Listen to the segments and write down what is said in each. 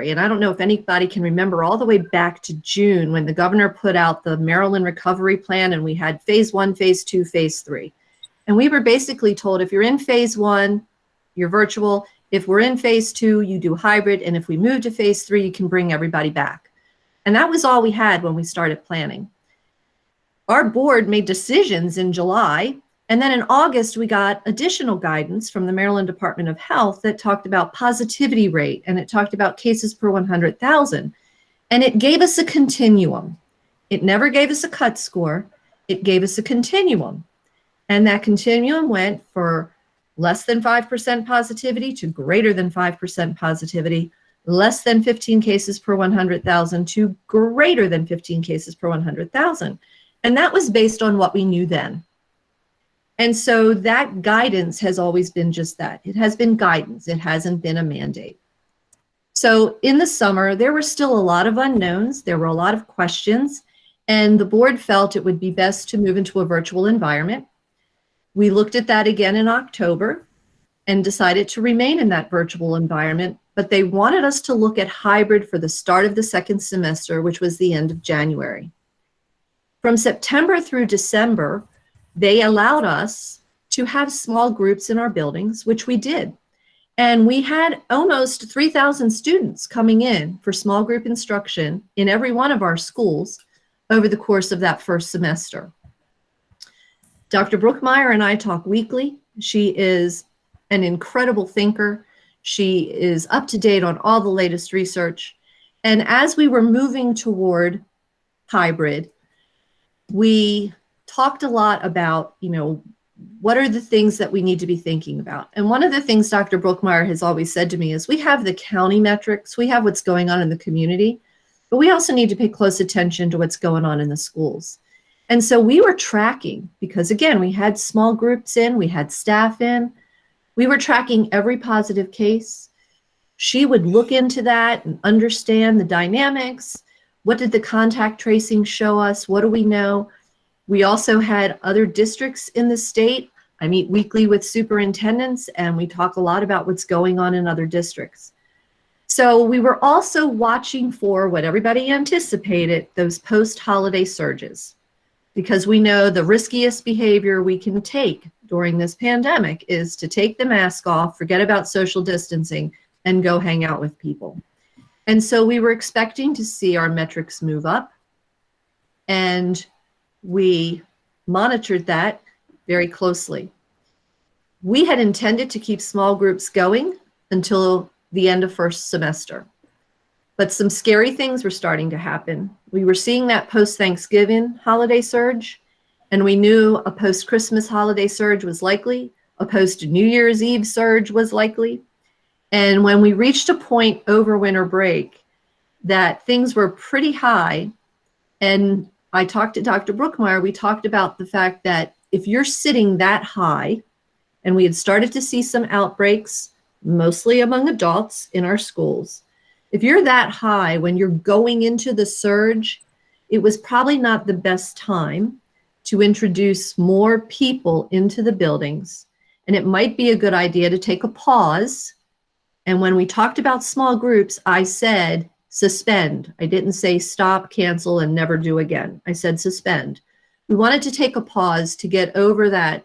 And I don't know if anybody can remember all the way back to June when the governor put out the Maryland Recovery Plan, and we had phase 1, phase 2, phase 3. And we were basically told, if you're in phase 1, you're virtual. If we're in phase 2, you do hybrid. And if we move to phase 3, you can bring everybody back. And that was all we had when we started planning. Our board made decisions in July. And then in August, we got additional guidance from the Maryland Department of Health that talked about positivity rate, and it talked about cases per 100,000. And it gave us a continuum. It never gave us a cut score. It gave us a continuum. And that continuum went for less than 5% positivity to greater than 5% positivity, less than 15 cases per 100,000 to greater than 15 cases per 100,000. And that was based on what we knew then. And so that guidance has always been just that. It has been guidance. It hasn't been a mandate. So in the summer, there were still a lot of unknowns. There were a lot of questions, and the board felt it would be best to move into a virtual environment. We looked at that again in October and decided to remain in that virtual environment, but they wanted us to look at hybrid for the start of the second semester, which was the end of January. From September through December, they allowed us to have small groups in our buildings, which we did. And we had almost 3,000 students coming in for small group instruction in every one of our schools over the course of that first semester. Dr. Brookmeyer and I talk weekly. She is an incredible thinker. She is up to date on all the latest research. And as we were moving toward hybrid, we talked a lot about, what are the things that we need to be thinking about? And one of the things Dr. Brookmeyer has always said to me is we have the county metrics, we have what's going on in the community, but we also need to pay close attention to what's going on in the schools. And so we were tracking, because again, we had small groups in, we had staff in, we were tracking every positive case. She would look into that and understand the dynamics. What did the contact tracing show us? What do we know? We also had other districts in the state. I meet weekly with superintendents, and we talk a lot about what's going on in other districts. So we were also watching for what everybody anticipated, those post-holiday surges, because we know the riskiest behavior we can take during this pandemic is to take the mask off, forget about social distancing, and go hang out with people. And so we were expecting to see our metrics move up, and we monitored that very closely. We had intended to keep small groups going until the end of first semester, but some scary things were starting to happen. We were seeing that post-Thanksgiving holiday surge, and we knew a post-Christmas holiday surge was likely, a post-New Year's Eve surge was likely. And when we reached a point over winter break that things were pretty high, and I talked to Dr. Brookmeyer, we talked about the fact that if you're sitting that high, and we had started to see some outbreaks, mostly among adults in our schools, if you're that high when you're going into the surge, it was probably not the best time to introduce more people into the buildings. And it might be a good idea to take a pause. And when we talked about small groups, I said, suspend. I didn't say stop, cancel, and never do again. I said suspend. We wanted to take a pause to get over that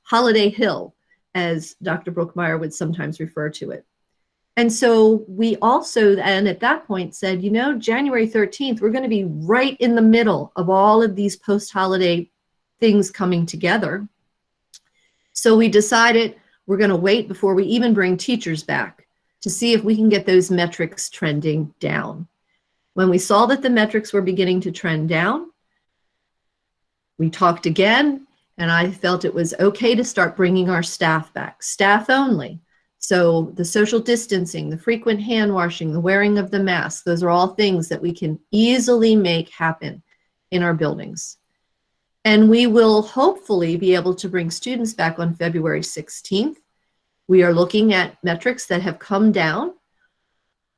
holiday hill, as Dr. Brookmeyer would sometimes refer to it. And so we also, and at that point said, January 13th, we're going to be right in the middle of all of these post-holiday things coming together. So we decided we're going to wait before we even bring teachers back to see if we can get those metrics trending down. When we saw that the metrics were beginning to trend down, we talked again, and I felt it was okay to start bringing our staff back, staff only. So the social distancing, the frequent hand washing, the wearing of the mask, those are all things that we can easily make happen in our buildings. And we will hopefully be able to bring students back on February 16th. We are looking at metrics that have come down.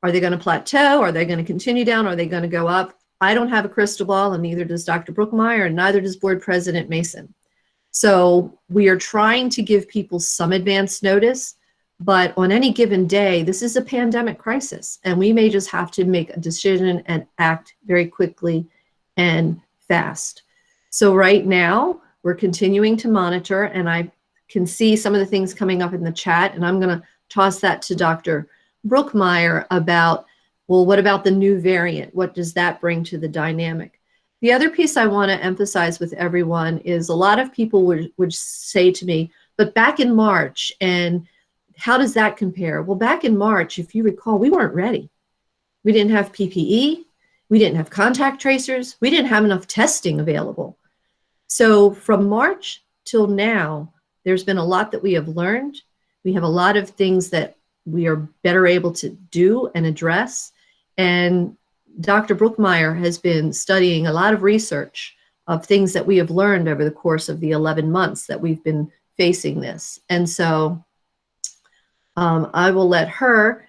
Are they going to plateau? Are they going to continue down? Are they going to go up? I don't have a crystal ball, and neither does Dr. Brookmeyer, and neither does Board President Mason. So we are trying to give people some advance notice, But on any given day, this is a pandemic crisis, and we may just have to make a decision and act very quickly and fast. So right now, we're continuing to monitor, and I can see some of the things coming up in the chat, and I'm going to toss that to Dr. Brookmeyer about, well, what about the new variant? What does that bring to the dynamic? The other piece I want to emphasize with everyone is a lot of people would say to me, but back in March, and how does that compare? Well, back in March, if you recall, we weren't ready. We didn't have PPE. We didn't have contact tracers. We didn't have enough testing available. So from March till now, there's been a lot that we have learned. We have a lot of things that we are better able to do and address. And Dr. Brookmeyer has been studying a lot of research of things that we have learned over the course of the 11 months that we've been facing this. And so I will let her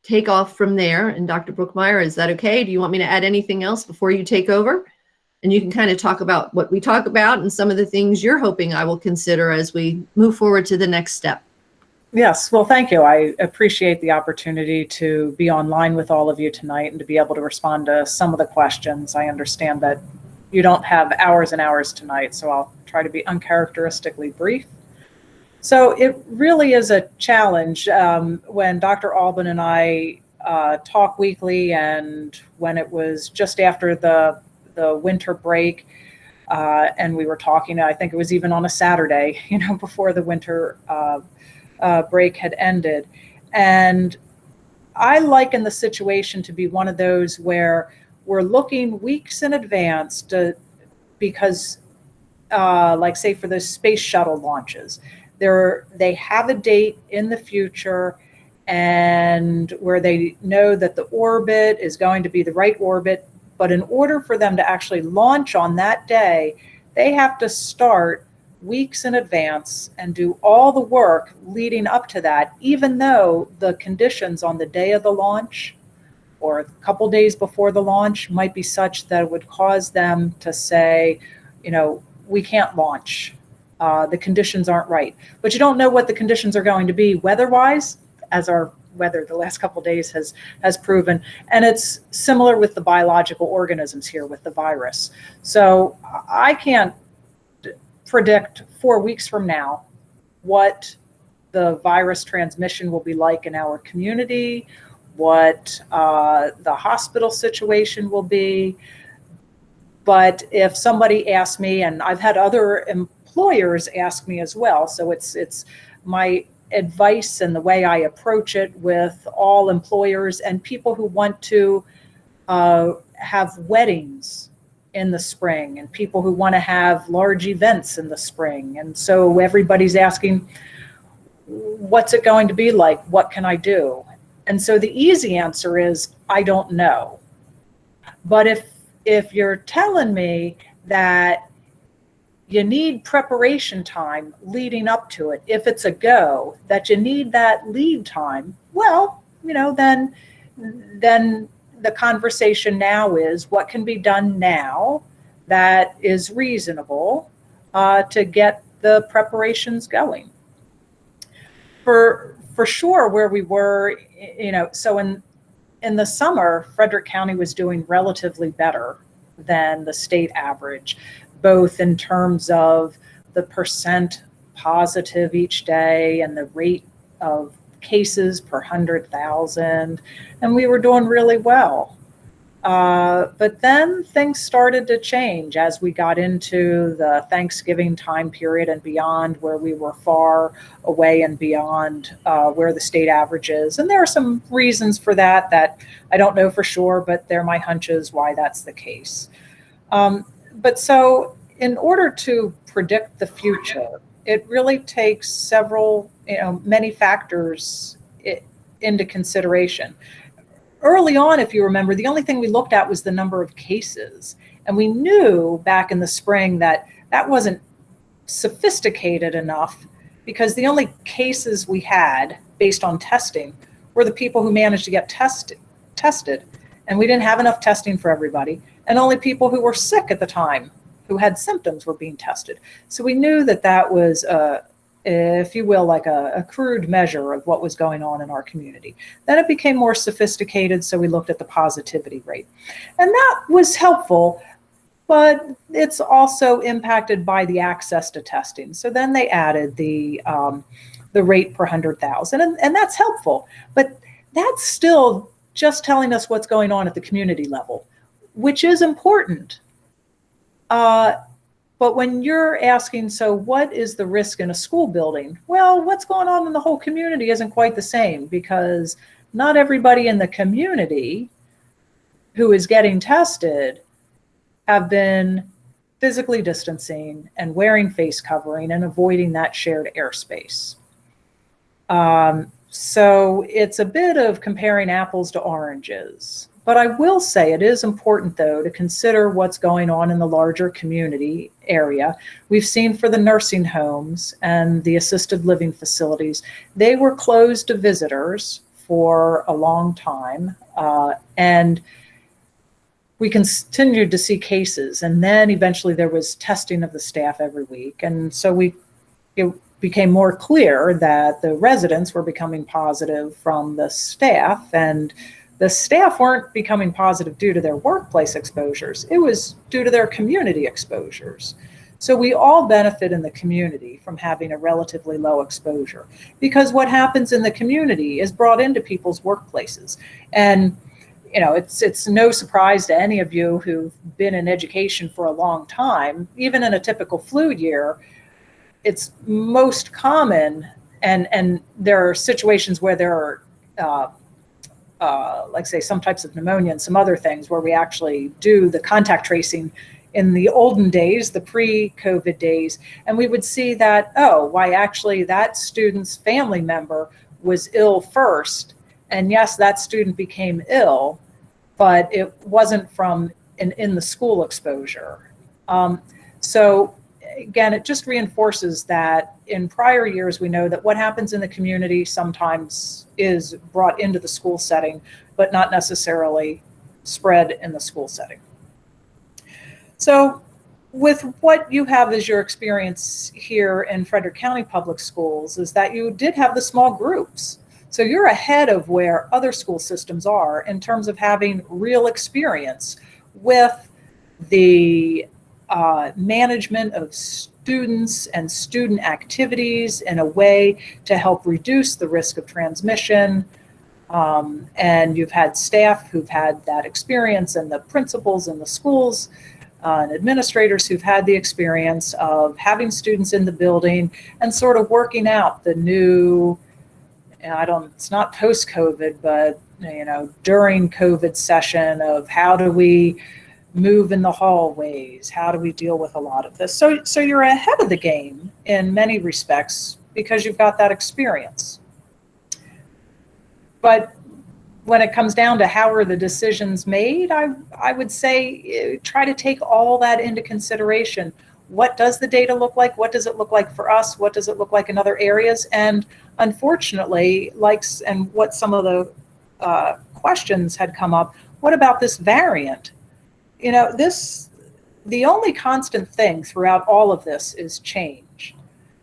take off from there. And Dr. Brookmeyer, is that okay? Do you want me to add anything else before you take over? And you can kind of talk about what we talk about and some of the things you're hoping I will consider as we move forward to the next step. Yes, well, thank you. I appreciate the opportunity to be online with all of you tonight and to be able to respond to some of the questions. I understand that you don't have hours and hours tonight, so I'll try to be uncharacteristically brief. So it really is a challenge when Dr. Albin and I talk weekly, and when it was just after the winter break, and we were talking, I think it was even on a Saturday, before the winter break had ended. And I liken the situation to be one of those where we're looking weeks in advance because like say for the space shuttle launches, they have a date in the future, and where they know that the orbit is going to be the right orbit. But in order for them to actually launch on that day, they have to start weeks in advance and do all the work leading up to that, even though the conditions on the day of the launch or a couple days before the launch might be such that it would cause them to say, we can't launch. The conditions aren't right. But you don't know what the conditions are going to be weather-wise, as our weather the last couple of days has proven. And it's similar with the biological organisms here with the virus. So I can't predict 4 weeks from now what the virus transmission will be like in our community, what the hospital situation will be. But if somebody asks me, and I've had other employers ask me as well, so it's my advice and the way I approach it with all employers and people who want to have weddings in the spring and people who want to have large events in the spring. And so everybody's asking, what's it going to be like? What can I do? And so the easy answer is, I don't know. But if you're telling me that you need preparation time leading up to it, if it's a go, that you need that lead time, well, then the conversation now is what can be done now that is reasonable to get the preparations going. For sure, where we were, so in the summer, Frederick County was doing relatively better than the state average, both in terms of the percent positive each day and the rate of cases per 100,000, and we were doing really well. But then things started to change as we got into the Thanksgiving time period and beyond, where we were far away and beyond where the state average is. And there are some reasons for that I don't know for sure, but they're my hunches why that's the case. But so in order to predict the future, it really takes many factors into consideration. Early on, if you remember, the only thing we looked at was the number of cases. And we knew back in the spring that wasn't sophisticated enough, because the only cases we had based on testing were the people who managed to get tested. And we didn't have enough testing for everybody. And only people who were sick at the time, who had symptoms, were being tested. So we knew that was if you will, like a crude measure of what was going on in our community. Then it became more sophisticated, so we looked at the positivity rate. And that was helpful, but it's also impacted by the access to testing. So then they added the rate per 100,000, and that's helpful. But that's still just telling us what's going on at the community level, which is important. But when you're asking, so what is the risk in a school building? Well, what's going on in the whole community isn't quite the same, because not everybody in the community who is getting tested have been physically distancing and wearing face covering and avoiding that shared airspace. So it's a bit of comparing apples to oranges. But I will say it is important, though, to consider what's going on in the larger community area. We've seen for the nursing homes and the assisted living facilities, they were closed to visitors for a long time. And we continued to see cases. And then eventually there was testing of the staff every week. And so it became more clear that the residents were becoming positive from the staff, and the staff weren't becoming positive due to their workplace exposures. It was due to their community exposures. So we all benefit in the community from having a relatively low exposure, because what happens in the community is brought into people's workplaces. And it's no surprise to any of you who've been in education for a long time, even in a typical flu year, it's most common, and there are situations where there are like say some types of pneumonia and some other things where we actually do the contact tracing in the olden days, the pre-COVID days, and we would see that, why actually that student's family member was ill first, and yes, that student became ill, but it wasn't from in the school exposure. So again, it just reinforces that in prior years, we know that what happens in the community sometimes is brought into the school setting, but not necessarily spread in the school setting. So with what you have as your experience here in Frederick County Public Schools is that you did have the small groups. So you're ahead of where other school systems are in terms of having real experience with the management of students and student activities in a way to help reduce the risk of transmission. And you've had staff who've had that experience, and the principals in the schools and administrators who've had the experience of having students in the building and sort of working out the new, it's not post-COVID, but during COVID session of how do we move in the hallways? How do we deal with a lot of this? So you're ahead of the game in many respects because you've got that experience. But when it comes down to how are the decisions made, I would say try to take all that into consideration. What does the data look like? What does it look like for us? What does it look like in other areas? And unfortunately, and what some of the questions had come up, what about this variant? The only constant thing throughout all of this is change.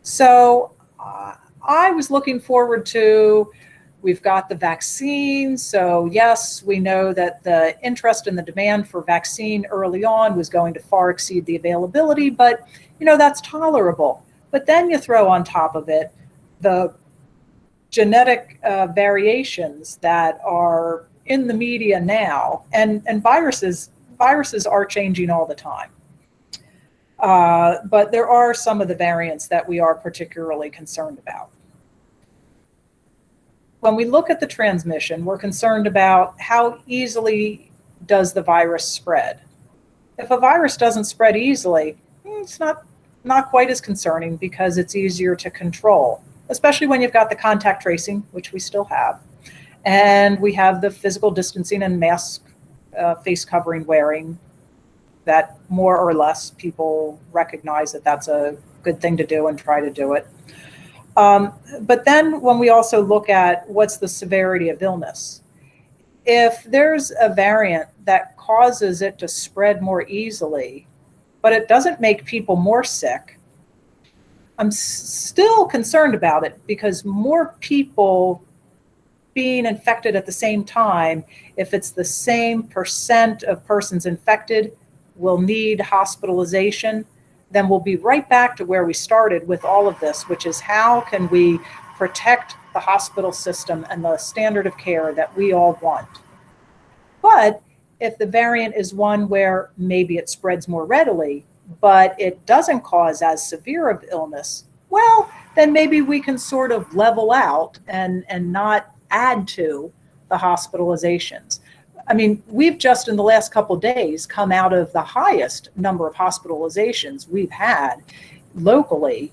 So I was looking forward to, we've got the vaccine. So yes, we know that the interest and the demand for vaccine early on was going to far exceed the availability, but that's tolerable. But then you throw on top of it the genetic variations that are in the media now, and viruses are changing all the time. But there are some of the variants that we are particularly concerned about. When we look at the transmission, we're concerned about how easily does the virus spread. If a virus doesn't spread easily, it's not quite as concerning because it's easier to control, especially when you've got the contact tracing, which we still have, and we have the physical distancing and mask face covering wearing, that more or less people recognize that that's a good thing to do and try to do it. But then when we also look at what's the severity of illness, if there's a variant that causes it to spread more easily, but it doesn't make people more sick, I'm still concerned about it because more people being infected at the same time, if it's the same percent of persons infected will need hospitalization, then we'll be right back to where we started with all of this, which is how can we protect the hospital system and the standard of care that we all want. But if the variant is one where maybe it spreads more readily, but it doesn't cause as severe of illness, well, then maybe we can sort of level out and not add to the hospitalizations. I mean, we've just in the last couple of days come out of the highest number of hospitalizations we've had locally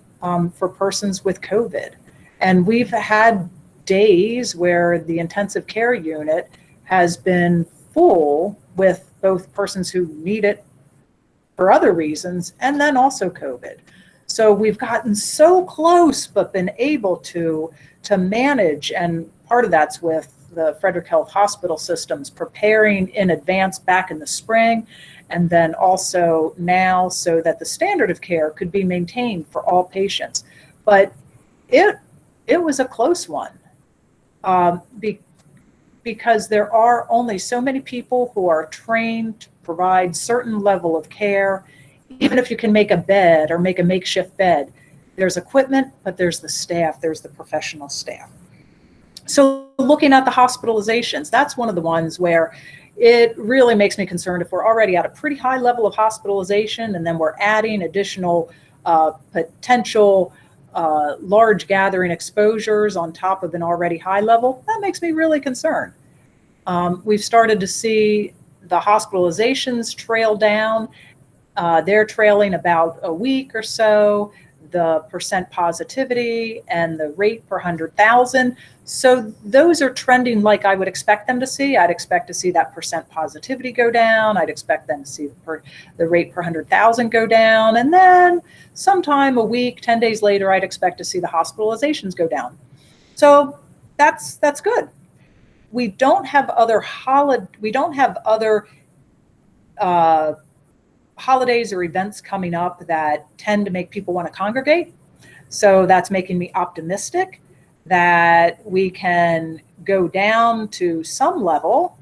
for persons with COVID. And we've had days where the intensive care unit has been full with both persons who need it for other reasons and then also COVID. So we've gotten so close, but been able to manage, and part of that's with the Frederick Health Hospital systems preparing in advance back in the spring, and then also now so that the standard of care could be maintained for all patients. But it was a close one because there are only so many people who are trained to provide certain level of care. Even if you can make a bed or make a makeshift bed, there's equipment, but there's the staff, there's the professional staff. So looking at the hospitalizations, that's one of the ones where it really makes me concerned if we're already at a pretty high level of hospitalization and then we're adding additional potential large gathering exposures on top of an already high level. That makes me really concerned. We've started to see the hospitalizations trail down. They're trailing about a week or so, the percent positivity and the rate per 100,000. So those are trending like I would expect them to see. I'd expect to see that percent positivity go down. I'd expect them to see the rate per 100,000 go down. And then sometime a week, 10 days later, I'd expect to see the hospitalizations go down. So that's good. We don't have other holidays or events coming up that tend to make people want to congregate. So that's making me optimistic that we can go down to some level.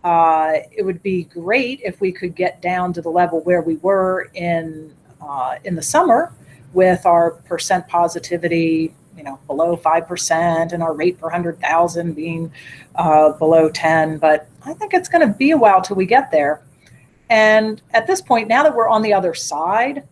It would be great if we could get down to the level where we were in the summer with our percent positivity, below 5% and our rate per 100,000 being below 10. But I think it's going to be a while till we get there. And at this point, now that we're on the other side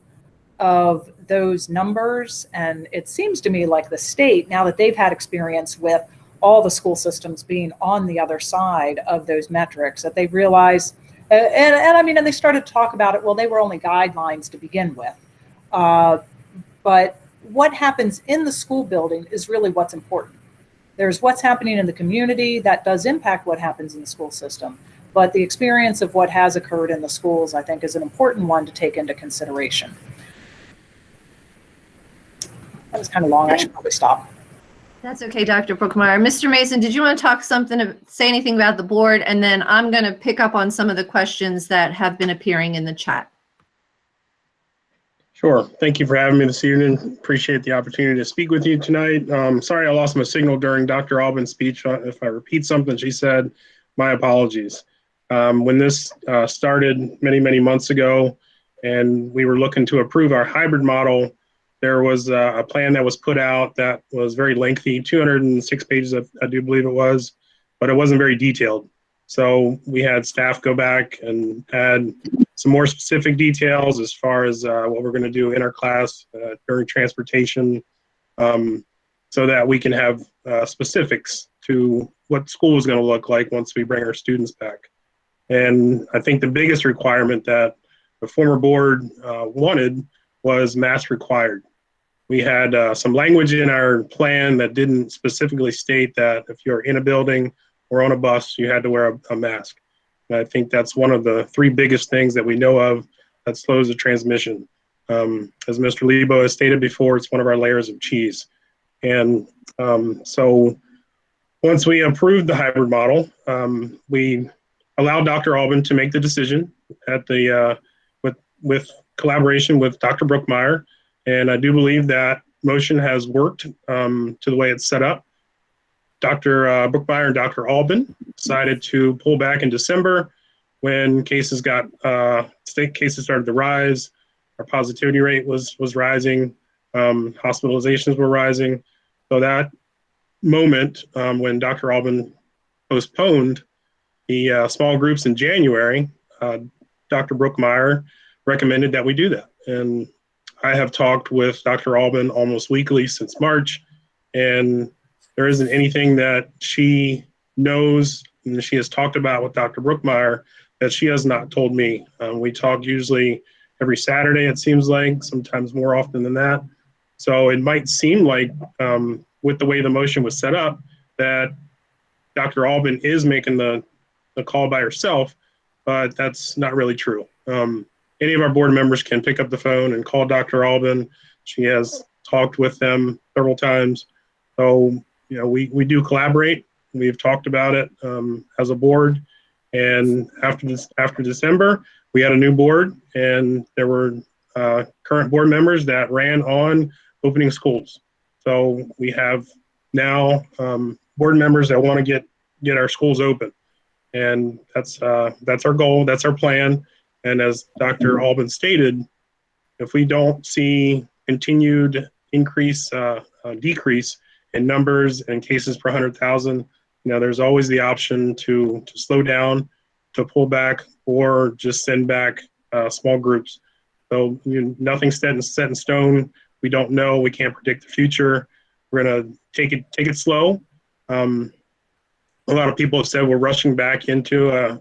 of those numbers, and it seems to me like the state, now that they've had experience with all the school systems being on the other side of those metrics, that they've realized, and they started to talk about it, well, they were only guidelines to begin with. But what happens in the school building is really what's important. There's what's happening in the community that does impact what happens in the school system. But the experience of what has occurred in the schools, I think, is an important one to take into consideration. That was kind of long. I should probably stop. That's okay, Dr. Brookmeyer. Mr. Mason, did you want to say anything about the board? And then I'm going to pick up on some of the questions that have been appearing in the chat. Sure. Thank you for having me this evening. Appreciate the opportunity to speak with you tonight. Sorry I lost my signal during Dr. Albin's speech. If I repeat something she said, my apologies. When this started many months ago and we were looking to approve our hybrid model, there was a plan that was put out that was very lengthy, 206 pages, I do believe it was, but it wasn't very detailed. So we had staff go back and add some more specific details as far as what we're going to do in our class during transportation, so that we can have specifics to what school is going to look like once we bring our students back. And I think the biggest requirement that the former board wanted was mask required. We had some language in our plan that didn't specifically state that if you're in a building or on a bus, you had to wear a mask. And I think that's one of the three biggest things that we know of that slows the transmission. As Mr. Lebo has stated before, it's one of our layers of cheese. And so once we approved the hybrid model, we allowed Dr. Albin to make the decision at the with collaboration with Dr. Brookmeyer. And I do believe that motion has worked to the way it's set up. Dr. Brookmeyer and Dr. Albin decided to pull back in December when cases state cases started to rise. Our positivity rate was rising. Hospitalizations were rising. So that moment when Dr. Albin postponed the small groups in January, Dr. Brookmeyer recommended that we do that. And I have talked with Dr. Albin almost weekly since March, and there isn't anything that she knows and she has talked about with Dr. Brookmeyer that she has not told me. We talk usually every Saturday, it seems like, sometimes more often than that. So it might seem like, with the way the motion was set up, that Dr. Albin is making the call by herself, but that's not really true. Any of our board members can pick up the phone and call Dr. Albin. She has talked with them several times. So, we do collaborate. We've talked about it as a board. And after December, we had a new board, and there were current board members that ran on opening schools. So we have now board members that want to get our schools open, and that's our goal. That's our plan. And as Dr. Albin stated, if we don't see continued decrease in numbers and cases per 100,000, there's always the option to slow down, to pull back, or just send back small groups. So nothing's set in stone. We don't know. We can't predict the future. We're gonna take it slow. A lot of people have said we're rushing back into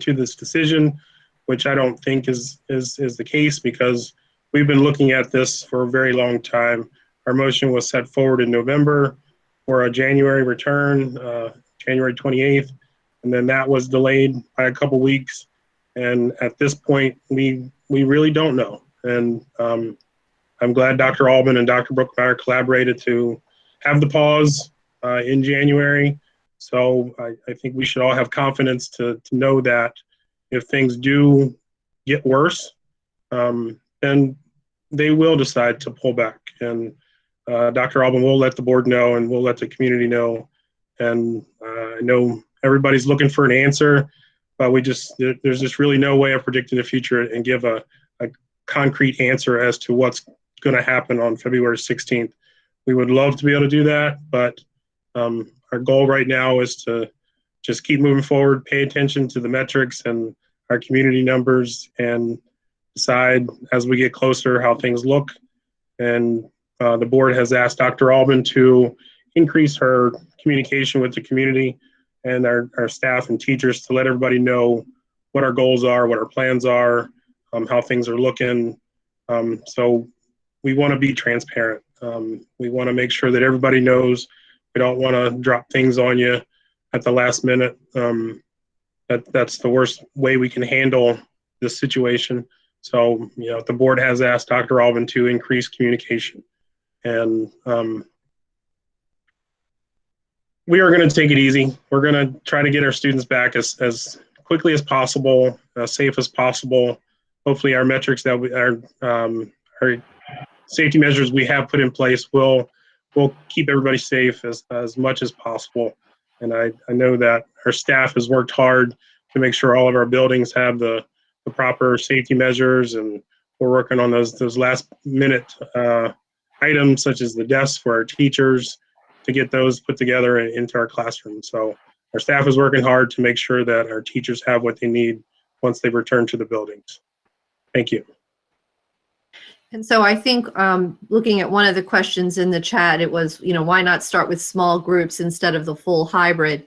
this decision, which I don't think is the case, because we've been looking at this for a very long time. Our motion was set forward in November for a January return, January 28th, and then that was delayed by a couple weeks. And at this point, we really don't know. And I'm glad Dr. Albin and Dr. Brookmeyer collaborated to have the pause in January. So I think we should all have confidence to know that if things do get worse, then they will decide to pull back. And Dr. Albin will let the board know, and we'll let the community know. And I know everybody's looking for an answer, but there's just really no way of predicting the future and give a concrete answer as to what's going to happen on February 16th. We would love to be able to do that, but our goal right now is to just keep moving forward, pay attention to the metrics and our community numbers, and decide as we get closer how things look. And the board has asked Dr. Albin to increase her communication with the community and our staff and teachers to let everybody know what our goals are, what our plans are, how things are looking. So we want to be transparent. We want to make sure that everybody knows. We don't want to drop things on you at the last minute. That's the worst way we can handle this situation. So, the board has asked Dr. Albin to increase communication. And we are going to take it easy. We're going to try to get our students back as quickly as possible, as safe as possible. Hopefully our metrics that our safety measures we have put in place will keep everybody safe as much as possible. And I know that our staff has worked hard to make sure all of our buildings have the proper safety measures, and we're working on those last minute items, such as the desks for our teachers, to get those put together and into our classroom. So our staff is working hard to make sure that our teachers have what they need once they return to the buildings. Thank you. And so I think looking at one of the questions in the chat, it was, why not start with small groups instead of the full hybrid?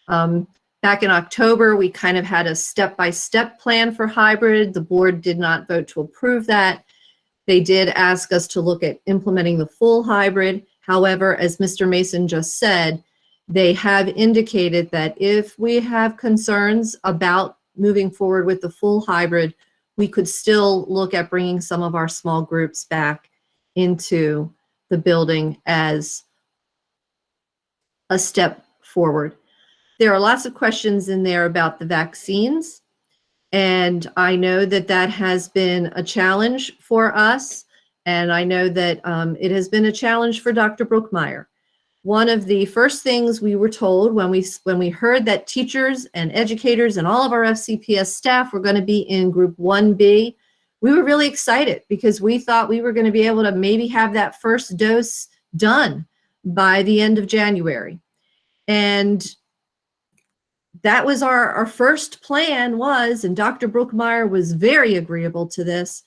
Back in October, we kind of had a step-by-step plan for hybrid. The board did not vote to approve that. They did ask us to look at implementing the full hybrid. However, as Mr. Mason just said, they have indicated that if we have concerns about moving forward with the full hybrid, we could still look at bringing some of our small groups back into the building as a step forward. There are lots of questions in there about the vaccines, and I know that has been a challenge for us. And I know that it has been a challenge for Dr. Brookmeyer. One of the first things we were told when we heard that teachers and educators and all of our FCPS staff were going to be in group 1B, we were really excited because we thought we were going to be able to maybe have that first dose done by the end of January. And that was our first plan was, and Dr. Brookmeyer was very agreeable to this,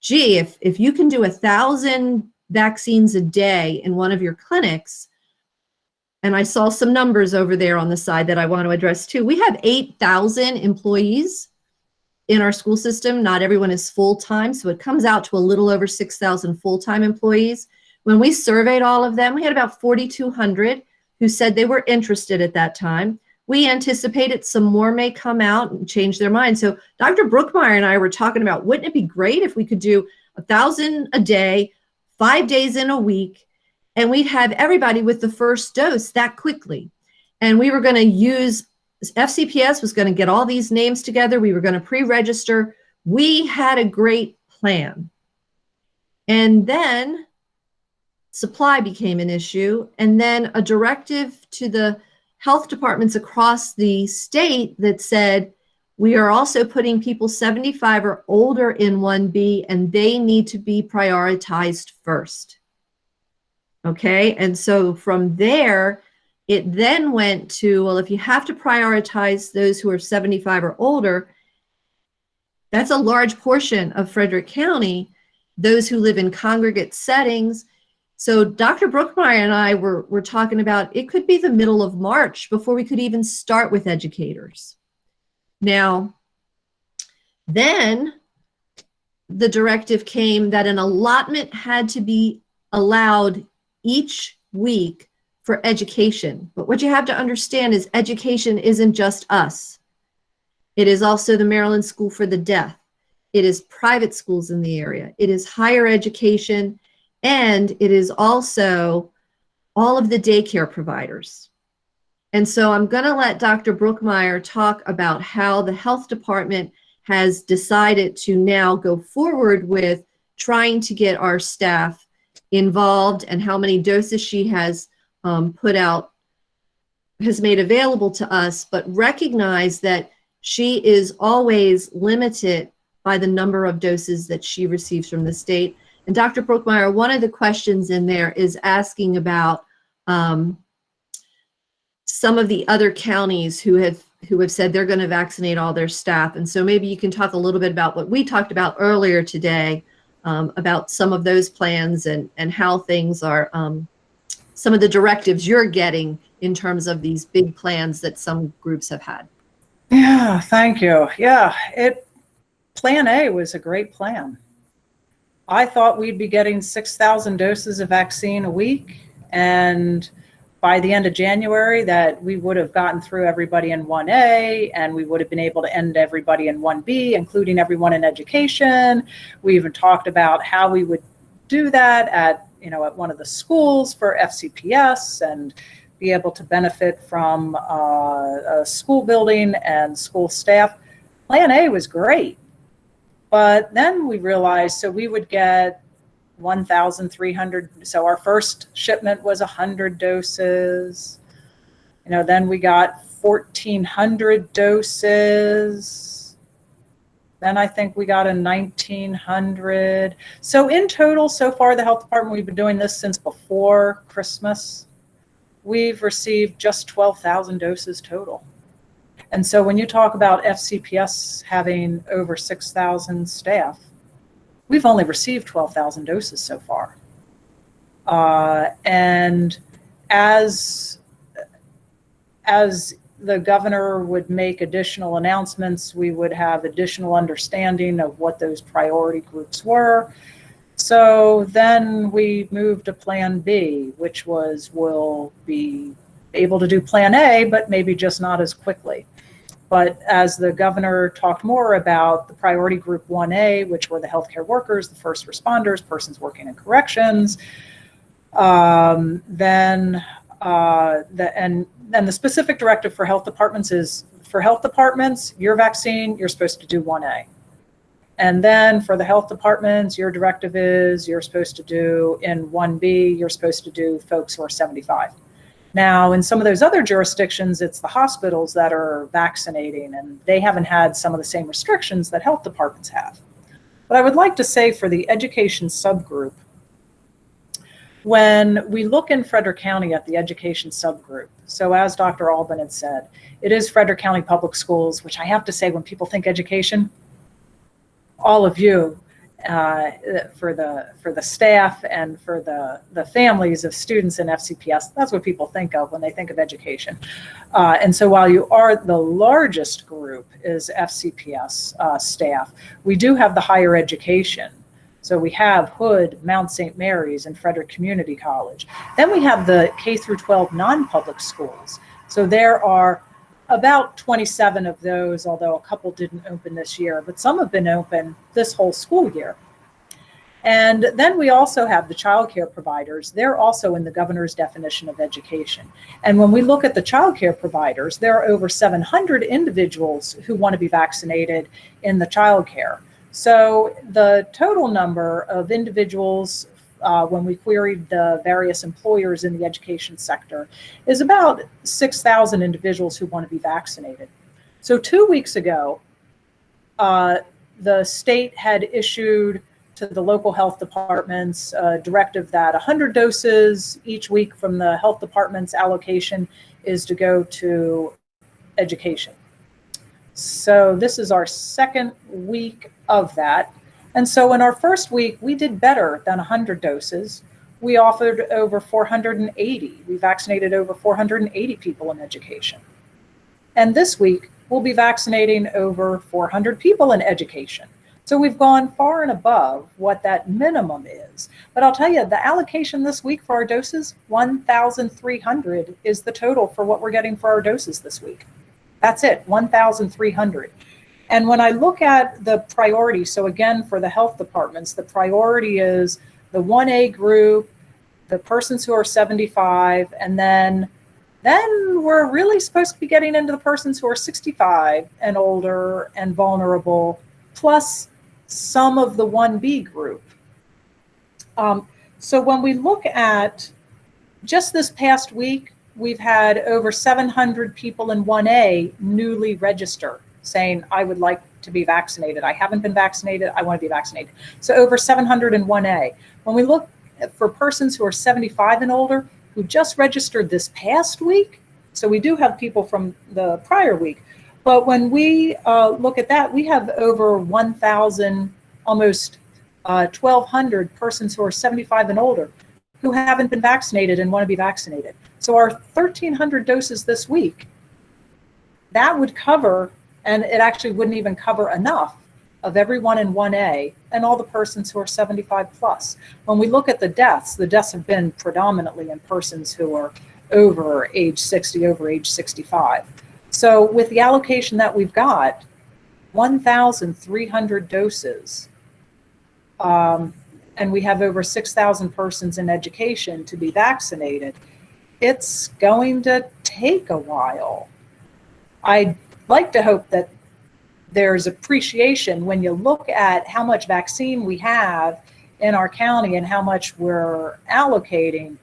gee, if you can do 1,000 vaccines a day in one of your clinics, and I saw some numbers over there on the side that I want to address too. We have 8,000 employees in our school system. Not everyone is full-time, so it comes out to a little over 6,000 full-time employees. When we surveyed all of them, we had about 4,200 who said they were interested at that time. We anticipated some more may come out and change their mind. So Dr. Brookmeyer and I were talking about, wouldn't it be great if we could do 1,000 a day, 5 days in a week, and we'd have everybody with the first dose that quickly. And we were going to use, FCPS was going to get all these names together. We were going to pre-register. We had a great plan. And then supply became an issue. And then a directive to the health departments across the state that said, we are also putting people 75 or older in 1B, and they need to be prioritized first. Okay, and so from there, it then went to, well, if you have to prioritize those who are 75 or older, that's a large portion of Frederick County, those who live in congregate settings. So Dr. Brookmeyer and I were talking about it could be the middle of March before we could even start with educators. Now, then the directive came that an allotment had to be allowed each week for education. But what you have to understand is education isn't just us. It is also the Maryland School for the Deaf. It is private schools in the area. It is higher education. And it is also all of the daycare providers. And so I'm going to let Dr. Brookmeyer talk about how the health department has decided to now go forward with trying to get our staff involved and how many doses she has put out, has made available to us, but recognize that she is always limited by the number of doses that she receives from the state. And Dr. Brookmeyer, one of the questions in there is asking about some of the other counties who have said they're going to vaccinate all their staff. And so maybe you can talk a little bit about what we talked about earlier today, about some of those plans and how things are, some of the directives you're getting in terms of these big plans that some groups have had. Yeah, thank you. Yeah, Plan A was a great plan. I thought we'd be getting 6,000 doses of vaccine a week, and by the end of January that we would have gotten through everybody in 1A, and we would have been able to end everybody in 1B, including everyone in education. We even talked about how we would do that at one of the schools for FCPS and be able to benefit from a school building and school staff. Plan A was great. But then we realized, so we would get 1,300. So our first shipment was 100 doses. Then we got 1,400 doses. Then I think we got a 1,900. So in total, so far, the health department, we've been doing this since before Christmas. We've received just 12,000 doses total. And so when you talk about FCPS having over 6,000 staff, we've only received 12,000 doses so far. And as the governor would make additional announcements, we would have additional understanding of what those priority groups were. So then we moved to Plan B, which was we'll be able to do Plan A, but maybe just not as quickly. But as the governor talked more about the priority group 1A, which were the healthcare workers, the first responders, persons working in corrections, then the specific directive for health departments is, for health departments, your vaccine, you're supposed to do 1A. And then for the health departments, your directive is you're supposed to do in 1B, you're supposed to do folks who are 75. Now, in some of those other jurisdictions, it's the hospitals that are vaccinating, and they haven't had some of the same restrictions that health departments have. But I would like to say for the education subgroup, when we look in Frederick County at the education subgroup, so as Dr. Albin had said, it is Frederick County Public Schools, which I have to say, when people think education, all of you, for the staff and for the families of students in FCPS, that's what people think of when they think of education. And so while you are the largest group is FCPS staff, we do have the higher education. So we have Hood, Mount St. Mary's, and Frederick Community College. Then we have the K through 12 non-public schools. So there are about 27 of those, although a couple didn't open this year, but some have been open this whole school year. And then we also have the child care providers. They're also in the governor's definition of education. And when we look at the child care providers, there are over 700 individuals who want to be vaccinated in the child care. So the total number of individuals, when we queried the various employers in the education sector, is about 6,000 individuals who want to be vaccinated. So 2 weeks ago, the state had issued to the local health departments a directive that 100 doses each week from the health department's allocation is to go to education. So this is our second week of that. And so in our first week, we did better than 100 doses. We offered over 480. We vaccinated over 480 people in education. And this week, we'll be vaccinating over 400 people in education. So we've gone far and above what that minimum is. But I'll tell you, the allocation this week for our doses, 1,300 is the total for what we're getting for our doses this week. That's it, 1,300. And when I look at the priority, so again, for the health departments, the priority is the 1A group, the persons who are 75, and then we're really supposed to be getting into the persons who are 65 and older and vulnerable, plus some of the 1B group. So when we look at just this past week, we've had over 700 people in 1A newly register saying, I would like to be vaccinated. I haven't been vaccinated. I want to be vaccinated. So over 700 in 1A. When we look for persons who are 75 and older who just registered this past week, so we do have people from the prior week, but when we look at that, we have over 1,000, almost 1,200 persons who are 75 and older who haven't been vaccinated and want to be vaccinated. So our 1,300 doses this week, that would cover, and it actually wouldn't even cover enough of everyone in 1A and all the persons who are 75 plus. When we look at the deaths have been predominantly in persons who are over age 60, over age 65. So with the allocation that we've got, 1,300 doses, and we have over 6,000 persons in education to be vaccinated, it's going to take a while. I'd like to hope that there's appreciation when you look at how much vaccine we have in our county and how much we're allocating.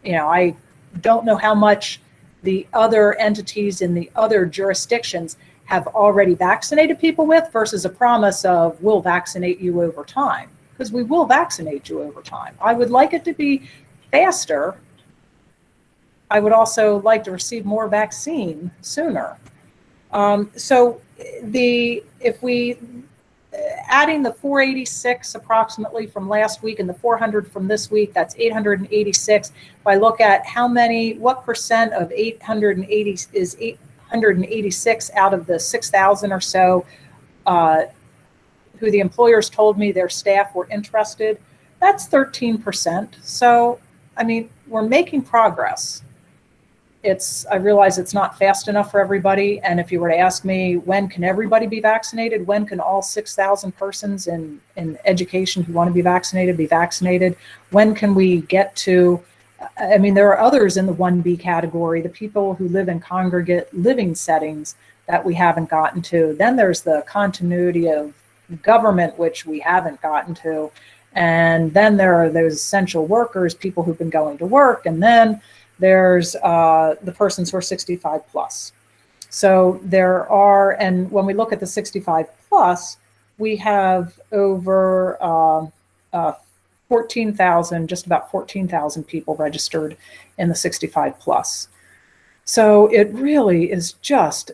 You know, I don't know how much the other entities in the other jurisdictions have already vaccinated people with versus a promise of we'll vaccinate you over time, because we will vaccinate you over time. I would like it to be faster. I would also like to receive more vaccine sooner. So if we adding the 486 approximately from last week and the 400 from this week, that's 886. If I look at what percent of 880 is 886 out of the 6,000 or so who the employers told me their staff were interested, that's 13%. So, I mean, we're making progress. I realize it's not fast enough for everybody. And if you were to ask me, when can everybody be vaccinated? When can all 6,000 persons in education who want to be vaccinated? When can we get to, I mean, there are others in the 1B category, the people who live in congregate living settings that we haven't gotten to. Then there's the continuity of government, which we haven't gotten to. And then there are those essential workers, people who've been going to work. And then there's the persons who are 65 plus. So there are, and when we look at the 65 plus, we have over 14,000, just about 14,000 people registered in the 65 plus. So it really is just,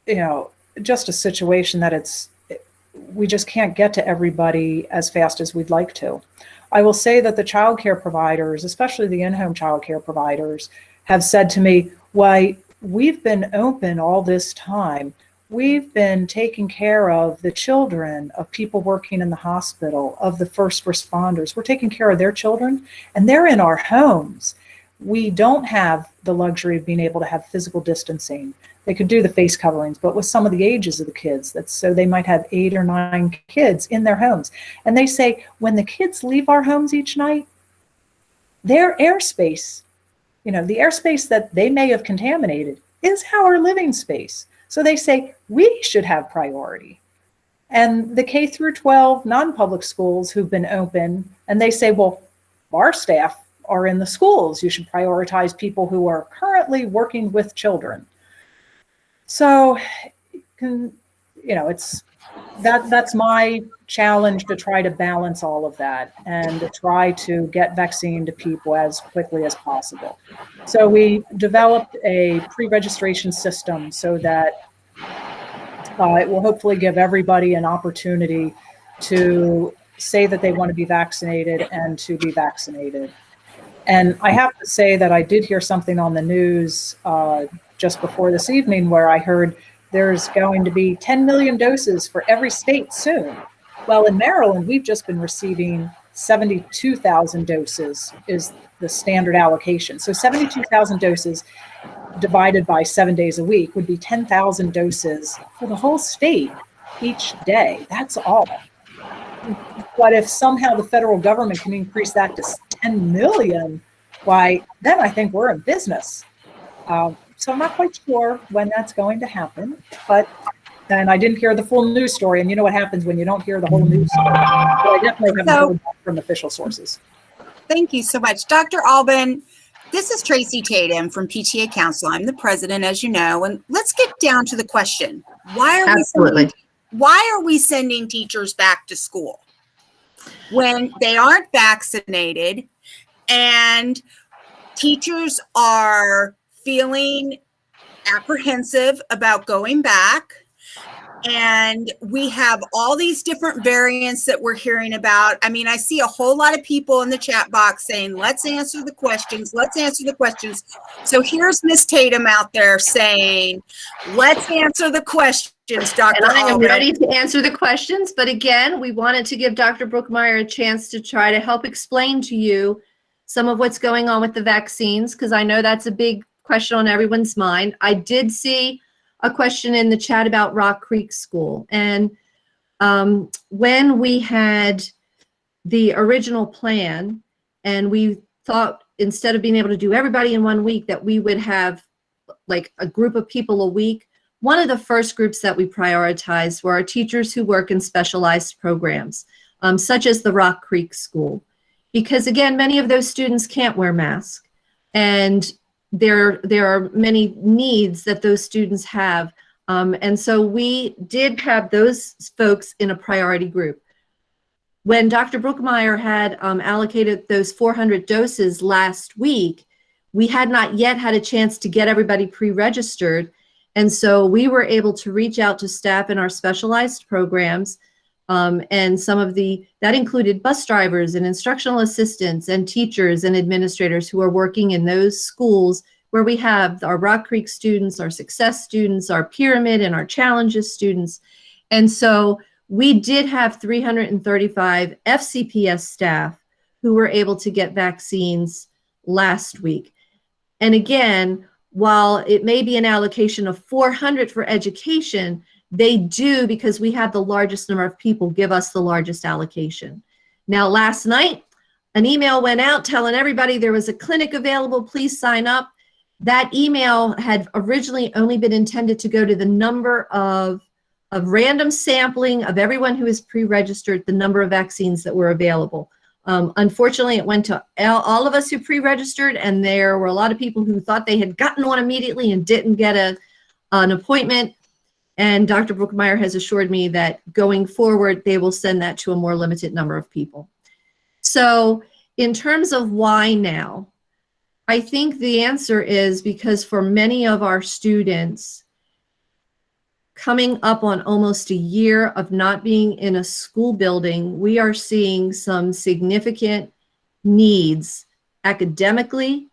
just a situation that we just can't get to everybody as fast as we'd like to. I will say that the childcare providers, especially the in-home childcare providers, have said to me, why, we've been open all this time. We've been taking care of the children of people working in the hospital, of the first responders. We're taking care of their children, and they're in our homes. We don't have the luxury of being able to have physical distancing. They could do the face coverings, but with some of the ages of the kids, so they might have 8 or 9 kids in their homes. And they say, when the kids leave our homes each night, their airspace, the airspace that they may have contaminated is our living space. So they say, we should have priority. And the K through 12 non-public schools who've been open, and they say, well, our staff are in the schools. You should prioritize people who are currently working with children. So, that's my challenge, to try to balance all of that and to try to get vaccine to people as quickly as possible. So we developed a pre-registration system so that it will hopefully give everybody an opportunity to say that they want to be vaccinated and to be vaccinated. And I have to say that I did hear something on the news just before this evening where I heard there's going to be 10 million doses for every state soon. Well, in Maryland, we've just been receiving 72,000 doses is the standard allocation. So 72,000 doses divided by 7 days a week would be 10,000 doses for the whole state each day. That's all. But if somehow the federal government can increase that to 10 million, why, then I think we're in business. So I'm not quite sure when that's going to happen, and I didn't hear the full news story, and you know what happens when you don't hear the whole news story. So I definitely haven't heard that from official sources. Thank you so much. Dr. Albin, this is Tracy Tatum from PTA Council. I'm the president, as you know, and let's get down to the question. Why are we sending teachers back to school when they aren't vaccinated, and teachers are feeling apprehensive about going back? And we have all these different variants that we're hearing about. I mean, I see a whole lot of people in the chat box saying, let's answer the questions. Let's answer the questions. So here's Miss Tatum out there saying, let's answer the questions, Dr. And I am Albin. ready to answer the questions. But again, we wanted to give Dr. Brookmeyer a chance to try to help explain to you some of what's going on with the vaccines, because I know that's a big question on everyone's mind. I did see a question in the chat about Rock Creek School. And when we had the original plan, and we thought instead of being able to do everybody in 1 week, that we would have like a group of people a week, one of the first groups that we prioritized were our teachers who work in specialized programs, such as the Rock Creek School. Because again, many of those students can't wear masks. And there are many needs that those students have. And so we did have those folks in a priority group. When Dr. Brookmeyer had allocated those 400 doses last week, we had not yet had a chance to get everybody pre-registered. And so we were able to reach out to staff in our specialized programs, and that included bus drivers and instructional assistants and teachers and administrators who are working in those schools where we have our Rock Creek students, our Success students, our Pyramid and our Challenges students. And so we did have 335 FCPS staff who were able to get vaccines last week. And again, while it may be an allocation of 400 for education, they do, because we have the largest number of people, give us the largest allocation. Now, last night, an email went out telling everybody there was a clinic available, please sign up. That email had originally only been intended to go to the number of a random sampling of everyone who is pre-registered, the number of vaccines that were available. Unfortunately, it went to all of us who pre-registered, and there were a lot of people who thought they had gotten one immediately and didn't get an appointment. And Dr. Brookmeyer has assured me that going forward, they will send that to a more limited number of people. So in terms of why now, I think the answer is because for many of our students, coming up on almost a year of not being in a school building, we are seeing some significant needs academically.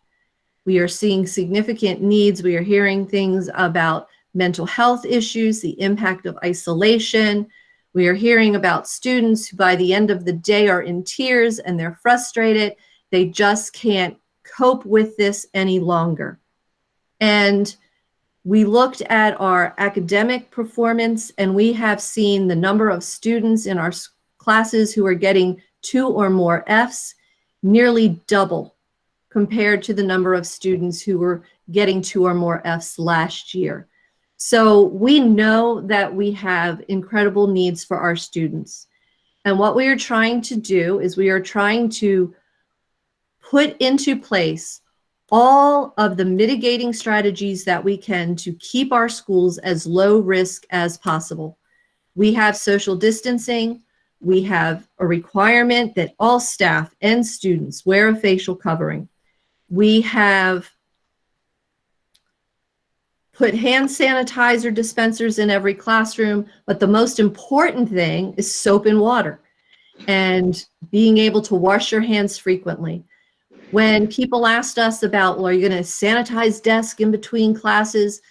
We are seeing significant needs. We are hearing things about mental health issues, the impact of isolation. We are hearing about students who by the end of the day are in tears and they're frustrated. They just can't cope with this any longer. And we looked at our academic performance, and we have seen the number of students in our classes who are getting 2 or more Fs nearly double compared to the number of students who were getting 2 or more Fs last year. So we know that we have incredible needs for our students. And what we are trying to do is we are trying to put into place all of the mitigating strategies that we can to keep our schools as low risk as possible. We have social distancing. We have a requirement that all staff and students wear a facial covering. We have put hand sanitizer dispensers in every classroom, but the most important thing is soap and water and being able to wash your hands frequently. When people asked us about, well, are you going to sanitize desks in between classes?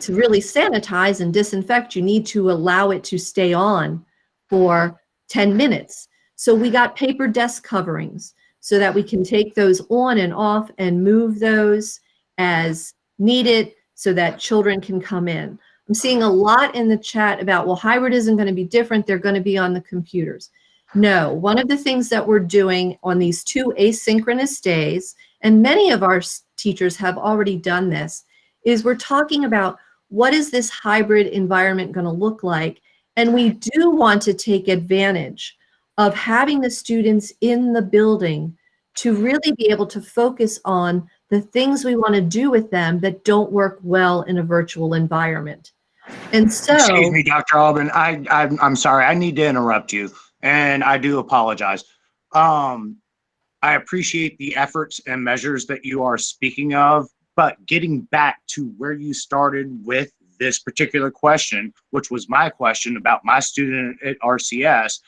To really sanitize and disinfect, you need to allow it to stay on for 10 minutes. So we got paper desk coverings so that we can take those on and off and move those as needed so that children can come in. I'm seeing a lot in the chat about, well, hybrid isn't going to be different. They're going to be on the computers. No, one of the things that we're doing on these 2 asynchronous days, and many of our teachers have already done this, is we're talking about what is this hybrid environment going to look like? And we do want to take advantage of having the students in the building to really be able to focus on the things we want to do with them that don't work well in a virtual environment. And so— Excuse me, Dr. Alban, I'm sorry, I need to interrupt you. And I do apologize. I appreciate the efforts and measures that you are speaking of, but getting back to where you started with this particular question, which was my question about my student at RCS,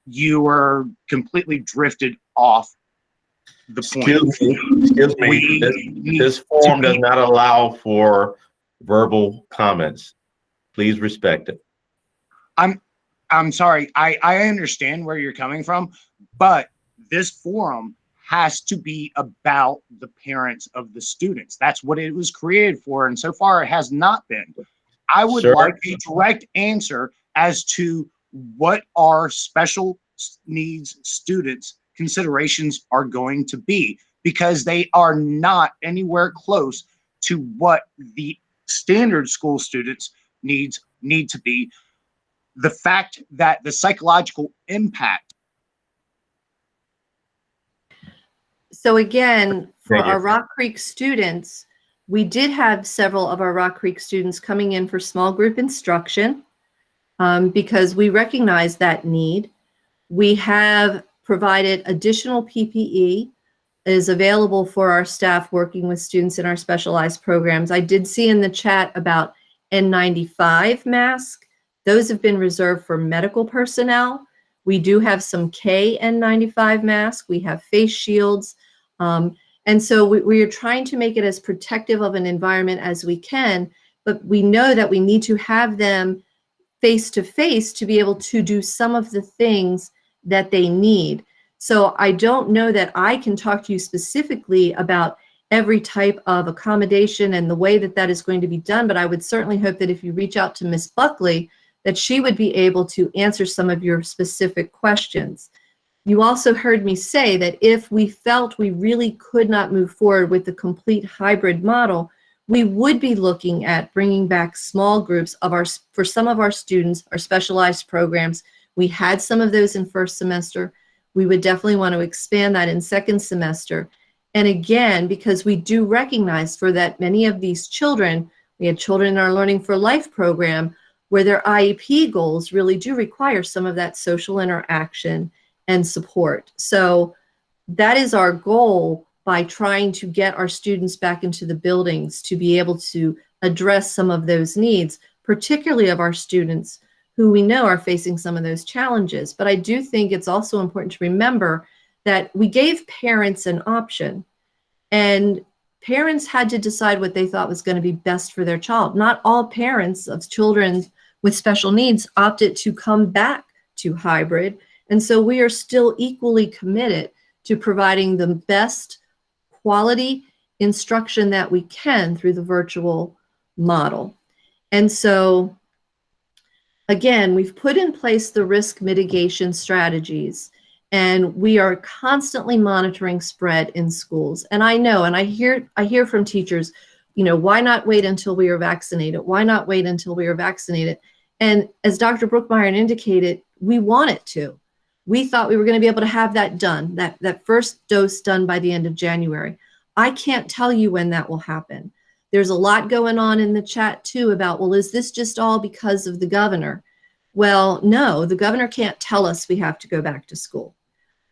you were completely drifted off the point. Excuse me. This form does not allow for verbal comments. Please respect it. I'm sorry, I understand where you're coming from, but this forum has to be about the parents of the students. That's what it was created for, and so far it has not been. I would like a direct answer as to what our special needs students' considerations are going to be, because they are not anywhere close to what the standard school students' needs need to be. The fact that the psychological impact. So again, for our Rock Creek students, we did have several of our Rock Creek students coming in for small group instruction because we recognize that need. We have provided additional PPE is available for our staff working with students in our specialized programs. I did see in the chat about N95 masks. Those have been reserved for medical personnel. We do have some KN95 masks. We have face shields. And so we are trying to make it as protective of an environment as we can, but we know that we need to have them face to face to be able to do some of the things that they need. So I don't know that I can talk to you specifically about every type of accommodation and the way that that is going to be done, but I would certainly hope that if you reach out to Ms. Buckley, that she would be able to answer some of your specific questions. You also heard me say that if we felt we really could not move forward with the complete hybrid model, we would be looking at bringing back small groups for some of our students, our specialized programs. We had some of those in first semester. We would definitely want to expand that in second semester. And again, because we do recognize for that many of these children, we had children in our Learning for Life program where their IEP goals really do require some of that social interaction and support. So that is our goal by trying to get our students back into the buildings to be able to address some of those needs, particularly of our students who we know are facing some of those challenges. But I do think it's also important to remember that we gave parents an option, and parents had to decide what they thought was going to be best for their child. Not all parents of children with special needs opted to come back to hybrid. And so we are still equally committed to providing the best quality instruction that we can through the virtual model. And so, again, we've put in place the risk mitigation strategies, and we are constantly monitoring spread in schools. And I know, and I hear from teachers, you know, why not wait until we are vaccinated? Why not wait until we are vaccinated? And as Dr. Brookmeyer indicated, we wanted to. We thought we were going to be able to have that done, that first dose done by the end of January. I can't tell you when that will happen. There's a lot going on in the chat too about, well, is this just all because of the governor? Well, no, the governor can't tell us we have to go back to school.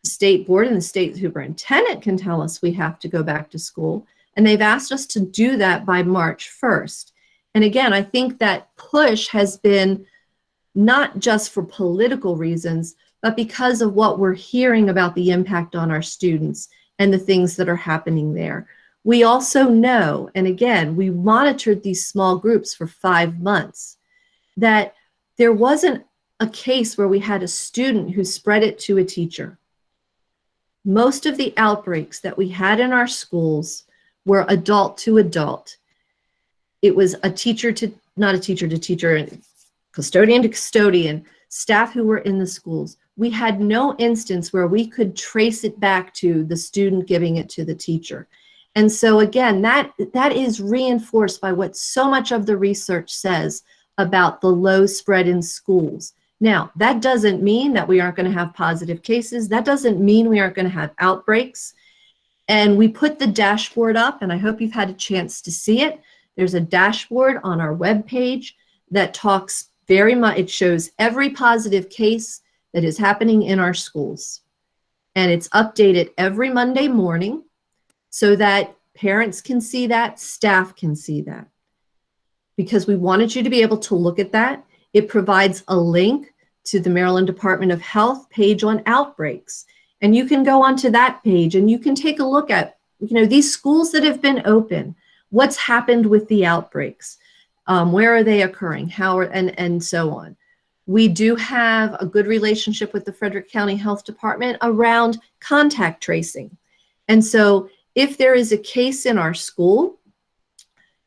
The state board and the state superintendent can tell us we have to go back to school, and they've asked us to do that by March 1st. And again, I think that push has been not just for political reasons, but because of what we're hearing about the impact on our students and the things that are happening there. We also know, and again, we monitored these small groups for 5 months, that there wasn't a case where we had a student who spread it to a teacher. Most of the outbreaks that we had in our schools were adult to adult. It was a teacher to, not a teacher to teacher, custodian to custodian, staff who were in the schools. We had no instance where we could trace it back to the student giving it to the teacher. And so again, that is reinforced by what so much of the research says about the low spread in schools. Now, that doesn't mean that we aren't going to have positive cases. That doesn't mean we aren't going to have outbreaks. And we put the dashboard up, and I hope you've had a chance to see it. There's a dashboard on our webpage that talks very much, it shows every positive case that is happening in our schools. And it's updated every Monday morning so that parents can see that, staff can see that. Because we wanted you to be able to look at that. It provides a link to the Maryland Department of Health page on outbreaks. And you can go onto that page and you can take a look at, you know, these schools that have been open, what's happened with the outbreaks, where are they occurring, how are, and so on. We do have a good relationship with the Frederick County Health Department around contact tracing. And so if there is a case in our school,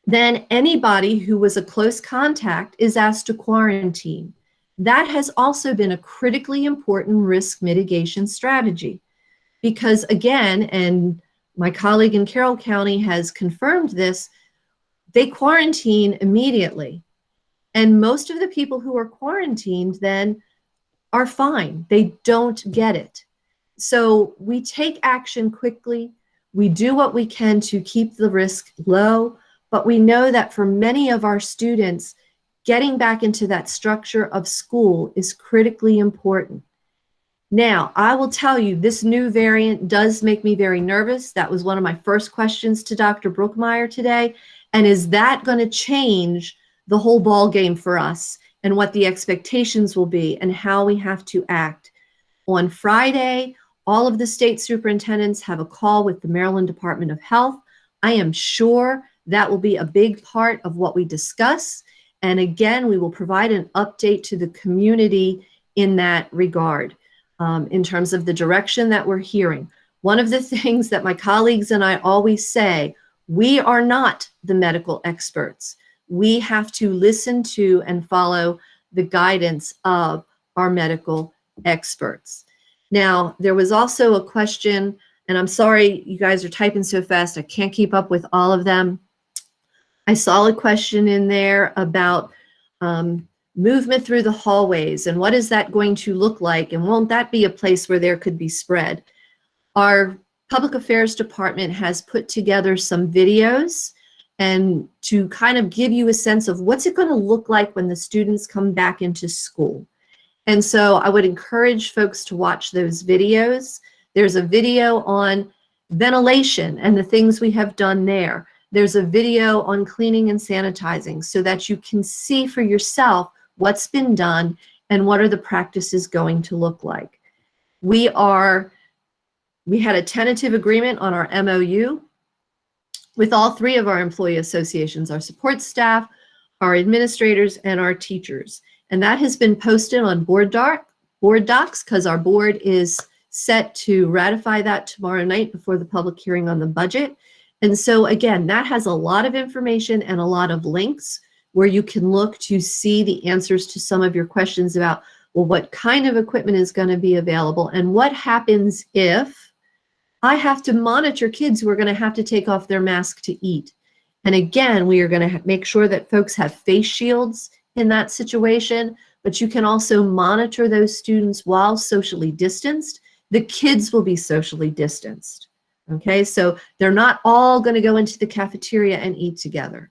then anybody who was a close contact is asked to quarantine. That has also been a critically important risk mitigation strategy because, again, and my colleague in Carroll County has confirmed this, they quarantine immediately. And most of the people who are quarantined then are fine. They don't get it. So we take action quickly. We do what we can to keep the risk low, but we know that for many of our students, getting back into that structure of school is critically important. Now, I will tell you, this new variant does make me very nervous. That was one of my first questions to Dr. Brookmeyer today. And is that going to change the whole ball game for us and what the expectations will be and how we have to act? On Friday, all of the state superintendents have a call with the Maryland Department of Health. I am sure that will be a big part of what we discuss. And again, we will provide an update to the community in that regard, in terms of the direction that we're hearing. One of the things that my colleagues and I always say, we are not the medical experts. We have to listen to and follow the guidance of our medical experts. Now, there was also a question, and I'm sorry, you guys are typing so fast, I can't keep up with all of them. I saw a question in there about movement through the hallways and what is that going to look like, and won't that be a place where there could be spread? Our Public Affairs Department has put together some videos and to kind of give you a sense of what's it going to look like when the students come back into school. And so I would encourage folks to watch those videos. There's a video on ventilation and the things we have done there. There's a video on cleaning and sanitizing so that you can see for yourself what's been done and what are the practices going to look like. We had a tentative agreement on our MOU with all three of our employee associations, our support staff, our administrators, and our teachers. And that has been posted on board docs because our board is set to ratify that tomorrow night before the public hearing on the budget. And so again, that has a lot of information and a lot of links where you can look to see the answers to some of your questions about, well, what kind of equipment is going to be available and what happens if I have to monitor kids who are going to have to take off their mask to eat. And again, we are going to make sure that folks have face shields in that situation, but you can also monitor those students while socially distanced. The kids will be socially distanced. Okay, so they're not all going to go into the cafeteria and eat together.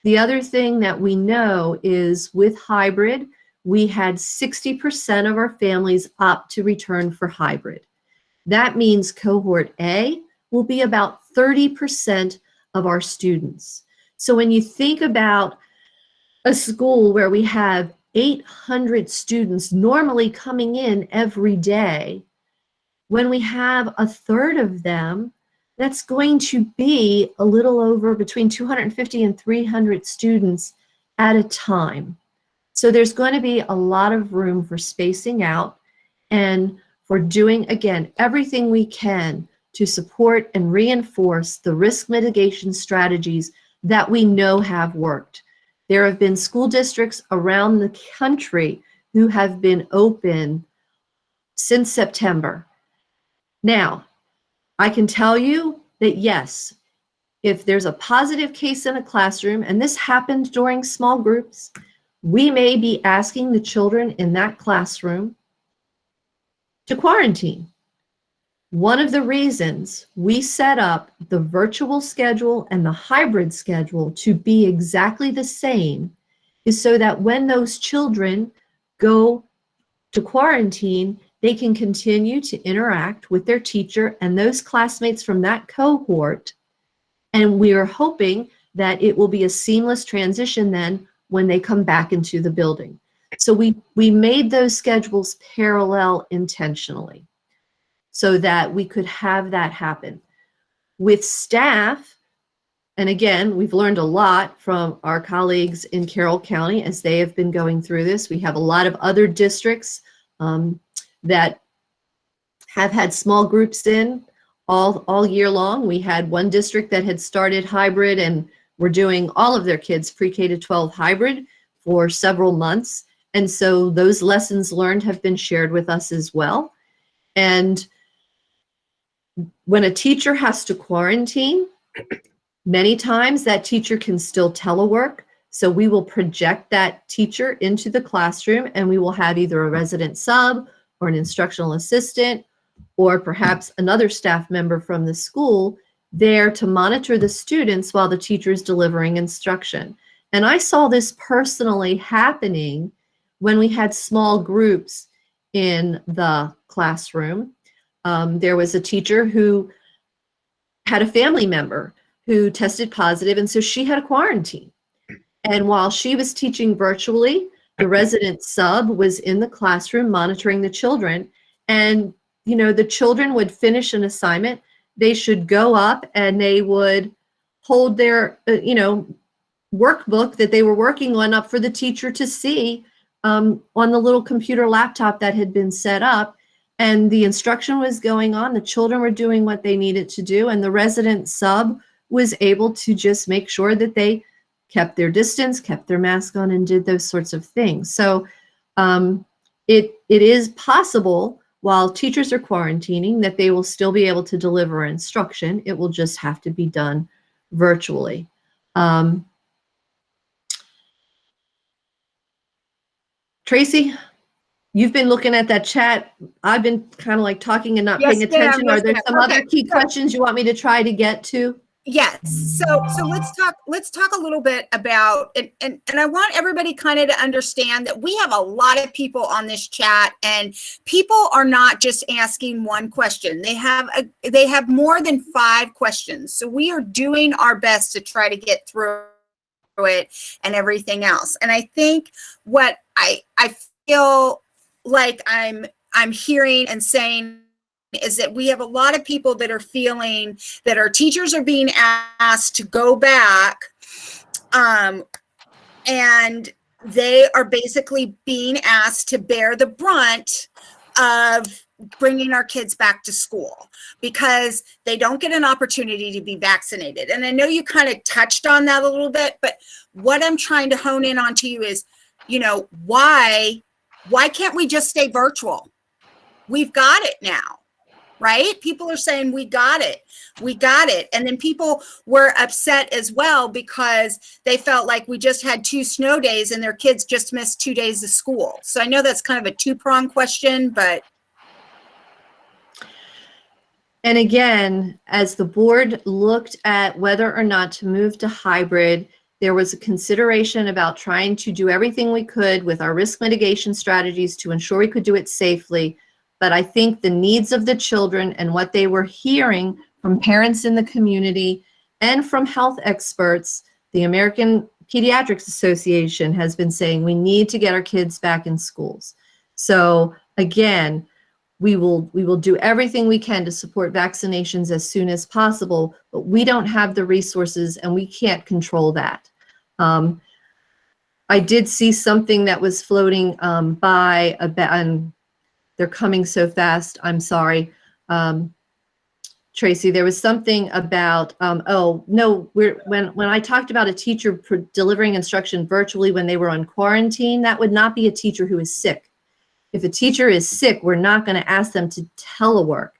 The other thing that we know is with hybrid, we had 60% of our families opt to return for hybrid. That means cohort A will be about 30% of our students. So when you think about a school where we have 800 students normally coming in every day, when we have a third of them, that's going to be a little over between 250 and 300 students at a time. So there's going to be a lot of room for spacing out and for doing, again, everything we can to support and reinforce the risk mitigation strategies that we know have worked. There have been school districts around the country who have been open since September. Now, I can tell you that yes, if there's a positive case in a classroom, and this happened during small groups, we may be asking the children in that classroom to quarantine. One of the reasons we set up the virtual schedule and the hybrid schedule to be exactly the same is so that when those children go to quarantine, they can continue to interact with their teacher and those classmates from that cohort. And we are hoping that it will be a seamless transition then when they come back into the building. So we made those schedules parallel intentionally so that we could have that happen. With staff, and again, we've learned a lot from our colleagues in Carroll County as they have been going through this. We have a lot of other districts that have had small groups in all year long. We had one district that had started hybrid and were doing all of their kids pre-K to 12 hybrid for several months. And so those lessons learned have been shared with us as well. And when a teacher has to quarantine, many times that teacher can still telework. So we will project that teacher into the classroom and we will have either a resident sub or an instructional assistant or perhaps another staff member from the school there to monitor the students while the teacher is delivering instruction. And I saw this personally happening when we had small groups in the classroom. There was a teacher who had a family member who tested positive, and so she had a quarantine. And while she was teaching virtually, the resident sub was in the classroom monitoring the children. And, you know, the children would finish an assignment. They should go up and they would hold their, workbook that they were working on up for the teacher to see on the little computer laptop that had been set up. And the instruction was going on. The children were doing what they needed to do. And the resident sub was able to just make sure that they kept their distance, kept their mask on, and did those sorts of things. So it is possible while teachers are quarantining that they will still be able to deliver instruction. It will just have to be done virtually. Tracy, you've been looking at that chat. I've been kind of like talking and not Yes, paying ma'am. attention. Yes, Are there ma'am. some other key questions you want me to try to get to? Yes. So let's talk a little bit about and I want everybody kind of to understand that we have a lot of people on this chat, and people are not just asking one question. They have more than 5 questions. So we are doing our best to try to get through it and everything else. And I think what I feel like I'm hearing and saying is that we have a lot of people that are feeling that our teachers are being asked to go back, and they are basically being asked to bear the brunt of bringing our kids back to school because they don't get an opportunity to be vaccinated. And I know you kind of touched on that a little bit, but what I'm trying to hone in on to you is, why can't we just stay virtual? We've got it now. Right? People are saying, we got it. We got it. And then people were upset as well because they felt like we just had 2 snow days and their kids just missed 2 days of school. So I know that's kind of a 2-pronged question, but. And again, as the board looked at whether or not to move to hybrid, there was a consideration about trying to do everything we could with our risk mitigation strategies to ensure we could do it safely. But I think the needs of the children and what they were hearing from parents in the community and from health experts, the American Pediatrics Association has been saying we need to get our kids back in schools. So again, we will do everything we can to support vaccinations as soon as possible, but we don't have the resources and we can't control that. I did see something that was floating by about, they're coming so fast. I'm sorry. Tracy, there was something about, oh, no, when I talked about a teacher delivering instruction virtually when they were on quarantine, that would not be a teacher who is sick. If a teacher is sick, we're not going to ask them to telework.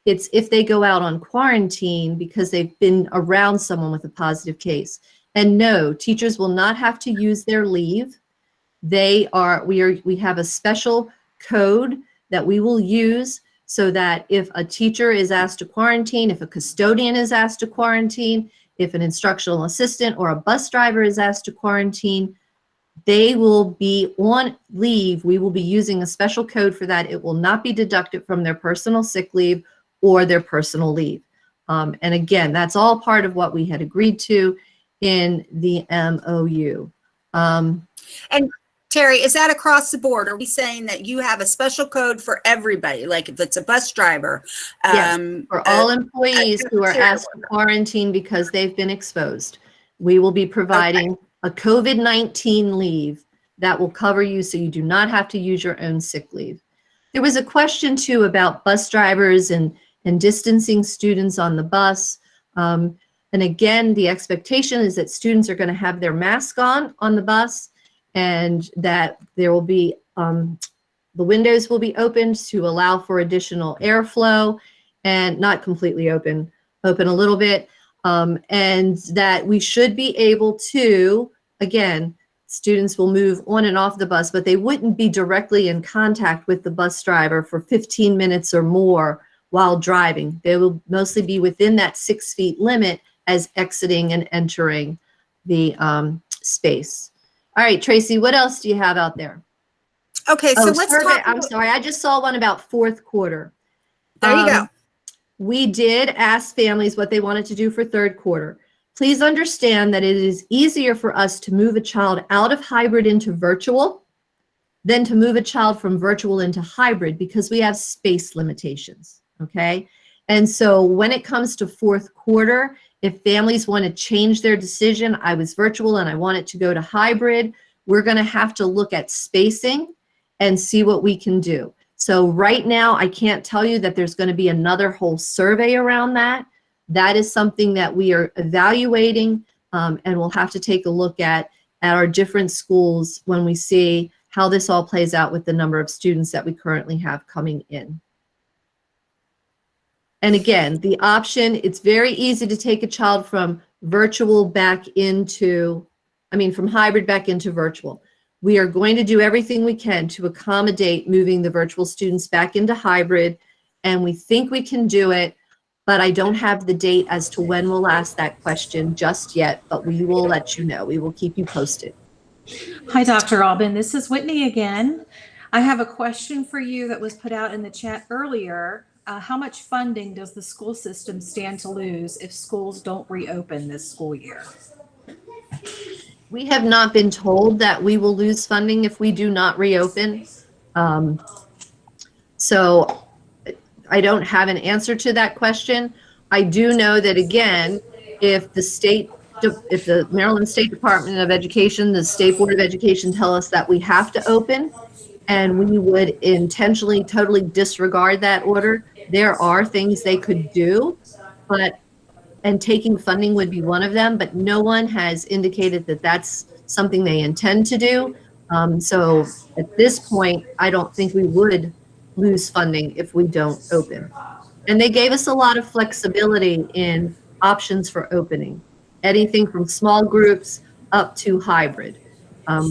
It's if they go out on quarantine because they've been around someone with a positive case. And no, teachers will not have to use their leave. We have a special code that we will use so that if a teacher is asked to quarantine, if a custodian is asked to quarantine, if an instructional assistant or a bus driver is asked to quarantine, they will be on leave. We will be using a special code for that. It will not be deducted from their personal sick leave or their personal leave. And again, that's all part of what we had agreed to in the MOU. And Terry, is that across the board? Are we saying that you have a special code for everybody? Like if it's a bus driver? Yes, for all employees who are asked to quarantine because they've been exposed, we will be providing a COVID-19 leave that will cover you so you do not have to use your own sick leave. There was a question too about bus drivers and distancing students on the bus. And again, the expectation is that students are going to have their mask on the bus, and that there will be, the windows will be opened to allow for additional airflow, and not completely open a little bit. And that we should be able to, again, students will move on and off the bus, but they wouldn't be directly in contact with the bus driver for 15 minutes or more while driving. They will mostly be within that 6 feet limit as exiting and entering the space. All right, Tracy, what else do you have out there? Okay, so let's talk. I'm sorry, I just saw one about fourth quarter. There you go. We did ask families what they wanted to do for third quarter. Please understand that it is easier for us to move a child out of hybrid into virtual than to move a child from virtual into hybrid because we have space limitations, okay? And so when it comes to fourth quarter, if families want to change their decision, I was virtual and I want it to go to hybrid, we're going to have to look at spacing and see what we can do. So right now, I can't tell you that there's going to be another whole survey around that. That is something that we are evaluating, and we'll have to take a look at our different schools when we see how this all plays out with the number of students that we currently have coming in. And again, the option, it's very easy to take a child from virtual back into, from hybrid back into virtual. We are going to do everything we can to accommodate moving the virtual students back into hybrid, and we think we can do it, but I don't have the date as to when we'll ask that question just yet, but we will let you know. We will keep you posted. Hi, Dr. Albin. This is Whitney again. I have a question for you that was put out in the chat earlier. How much funding does the school system stand to lose if schools don't reopen this school year? We have not been told that we will lose funding if we do not reopen. So I don't have an answer to that question. I do know that, again, if the Maryland State Department of Education, the State Board of Education tell us that we have to open and we would intentionally totally disregard that order, there are things they could do, and taking funding would be one of them, but no one has indicated that that's something they intend to do. So at this point, I don't think we would lose funding if we don't open. And they gave us a lot of flexibility in options for opening, anything from small groups up to hybrid.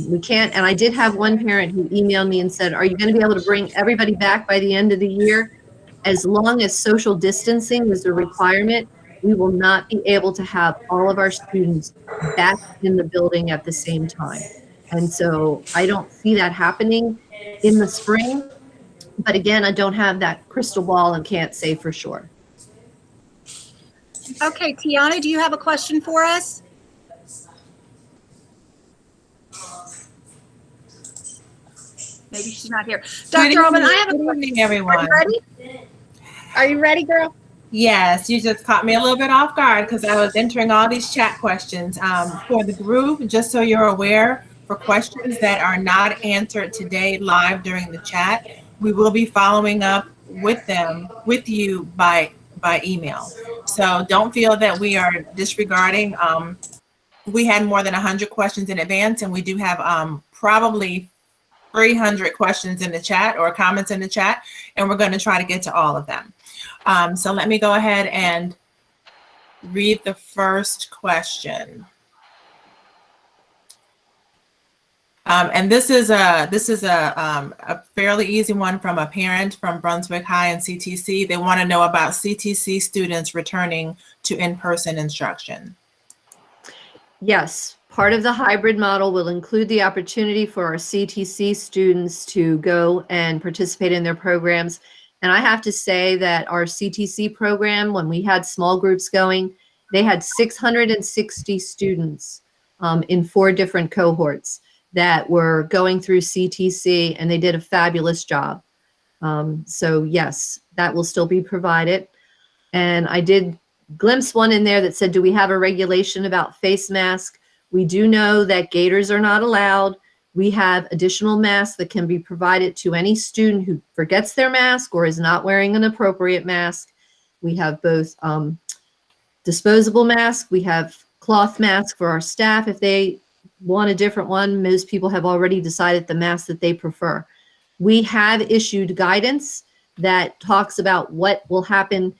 We can't, and I did have one parent who emailed me and said, are you going to be able to bring everybody back by the end of the year? As long as social distancing is a requirement, we will not be able to have all of our students back in the building at the same time. And so I don't see that happening in the spring. But again, I don't have that crystal ball and can't say for sure. Okay, Tiana, do you have a question for us? Maybe she's not here. Dr. Albin, I have a question. Good evening, everyone. Are you ready? Are you ready, girl? Yes, you just caught me a little bit off guard because I was entering all these chat questions. For the group, just so you're aware, for questions that are not answered today live during the chat, we will be following up with you by email. So don't feel that we are disregarding. We had more than 100 questions in advance, and we do have probably 300 questions in the chat or comments in the chat, and we're going to try to get to all of them. So let me go ahead and read the first question. And this is a fairly easy one from a parent from Brunswick High and CTC. They want to know about CTC students returning to in-person instruction. Yes, part of the hybrid model will include the opportunity for our CTC students to go and participate in their programs. And I have to say that our CTC program, when we had small groups going, they had 660 students in 4 different cohorts that were going through CTC, and they did a fabulous job. So yes, that will still be provided. And I did glimpse one in there that said, do we have a regulation about face mask? We do know that gaiters are not allowed. We have additional masks that can be provided to any student who forgets their mask or is not wearing an appropriate mask. We have both disposable masks. We have cloth masks for our staff if they want a different one. Most people have already decided the mask that they prefer. We have issued guidance that talks about what will happen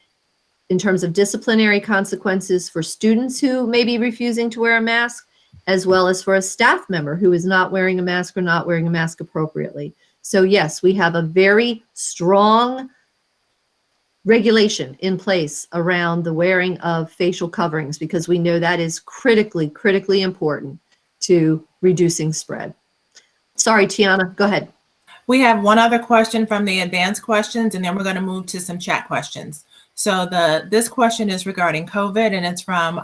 in terms of disciplinary consequences for students who may be refusing to wear a mask, as well as for a staff member who is not wearing a mask or not wearing a mask appropriately. So yes, we have a very strong regulation in place around the wearing of facial coverings because we know that is critically important to reducing spread. Sorry, Tiana, go ahead. We have one other question from the advanced questions, and then we're going to move to some chat questions. So this question is regarding COVID, and it's from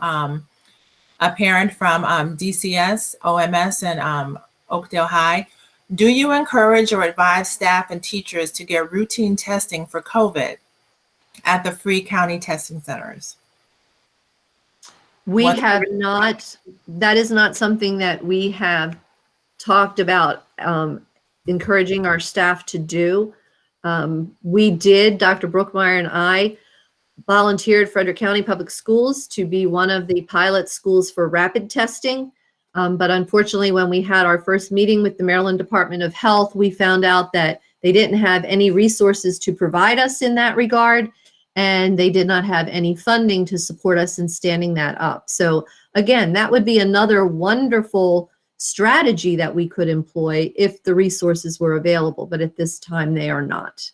a parent from DCS, OMS, and Oakdale High. Do you encourage or advise staff and teachers to get routine testing for COVID at the free county testing centers? We have not, that is not something that we have talked about encouraging our staff to do. We did, Dr. Brookmeyer and I volunteered Frederick County Public Schools to be one of the pilot schools for rapid testing. But unfortunately, when we had our first meeting with the Maryland Department of Health, we found out that they didn't have any resources to provide us in that regard, and they did not have any funding to support us in standing that up. So again, that would be another wonderful strategy that we could employ if the resources were available, but at this time they are not.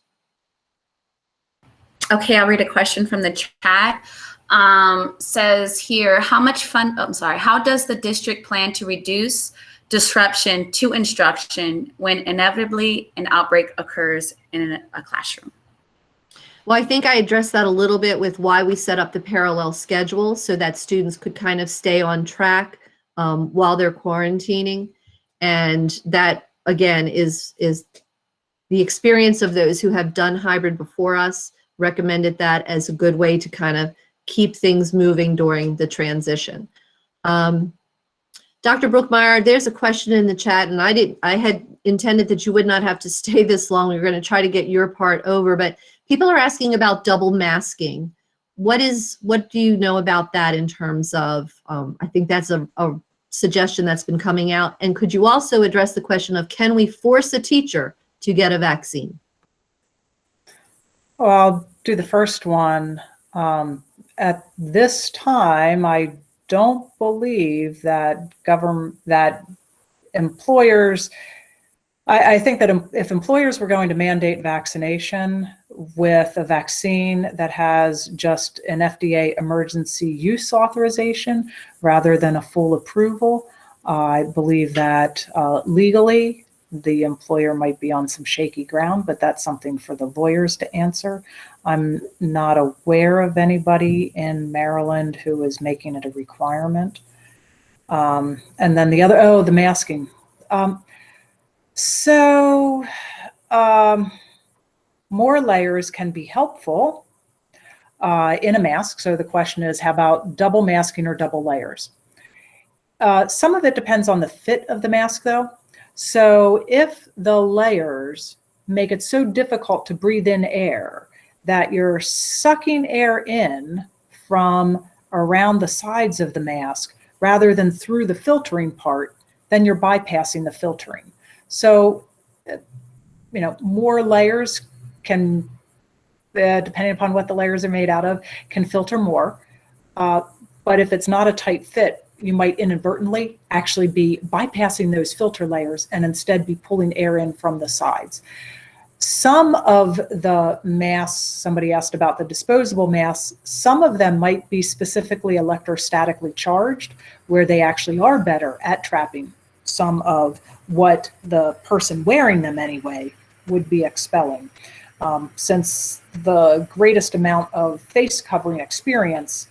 Okay, I'll read a question from the chat. Says here, how does the district plan to reduce disruption to instruction when inevitably an outbreak occurs in a classroom? Well, I think I addressed that a little bit with why we set up the parallel schedule so that students could kind of stay on track while they're quarantining. And that, again, is the experience of those who have done hybrid before us recommended that as a good way to kind of keep things moving during the transition. Dr. Brookmeyer, there's a question in the chat, and I had intended that you would not have to stay this long. We were going to try to get your part over, but people are asking about double masking. What do you know about that in terms of, I think that's a suggestion that's been coming out. And could you also address the question of, can we force a teacher to get a vaccine? Well, I'll do the first one. At this time, I don't believe that employers, I think that if employers were going to mandate vaccination with a vaccine that has just an FDA emergency use authorization rather than a full approval, I believe that legally the employer might be on some shaky ground, but that's something for the lawyers to answer. I'm not aware of anybody in Maryland who is making it a requirement. And then the other, the masking. More layers can be helpful in a mask. So the question is, how about double masking or double layers? Some of it depends on the fit of the mask, though. So if the layers make it so difficult to breathe in air that you're sucking air in from around the sides of the mask rather than through the filtering part, then you're bypassing the filtering. So, more layers can, depending upon what the layers are made out of, can filter more. But if it's not a tight fit, you might inadvertently actually be bypassing those filter layers and instead be pulling air in from the sides. Some of the masks, somebody asked about the disposable masks, some of them might be specifically electrostatically charged, where they actually are better at trapping some of what the person wearing them anyway would be expelling. Since the greatest amount of face covering experience,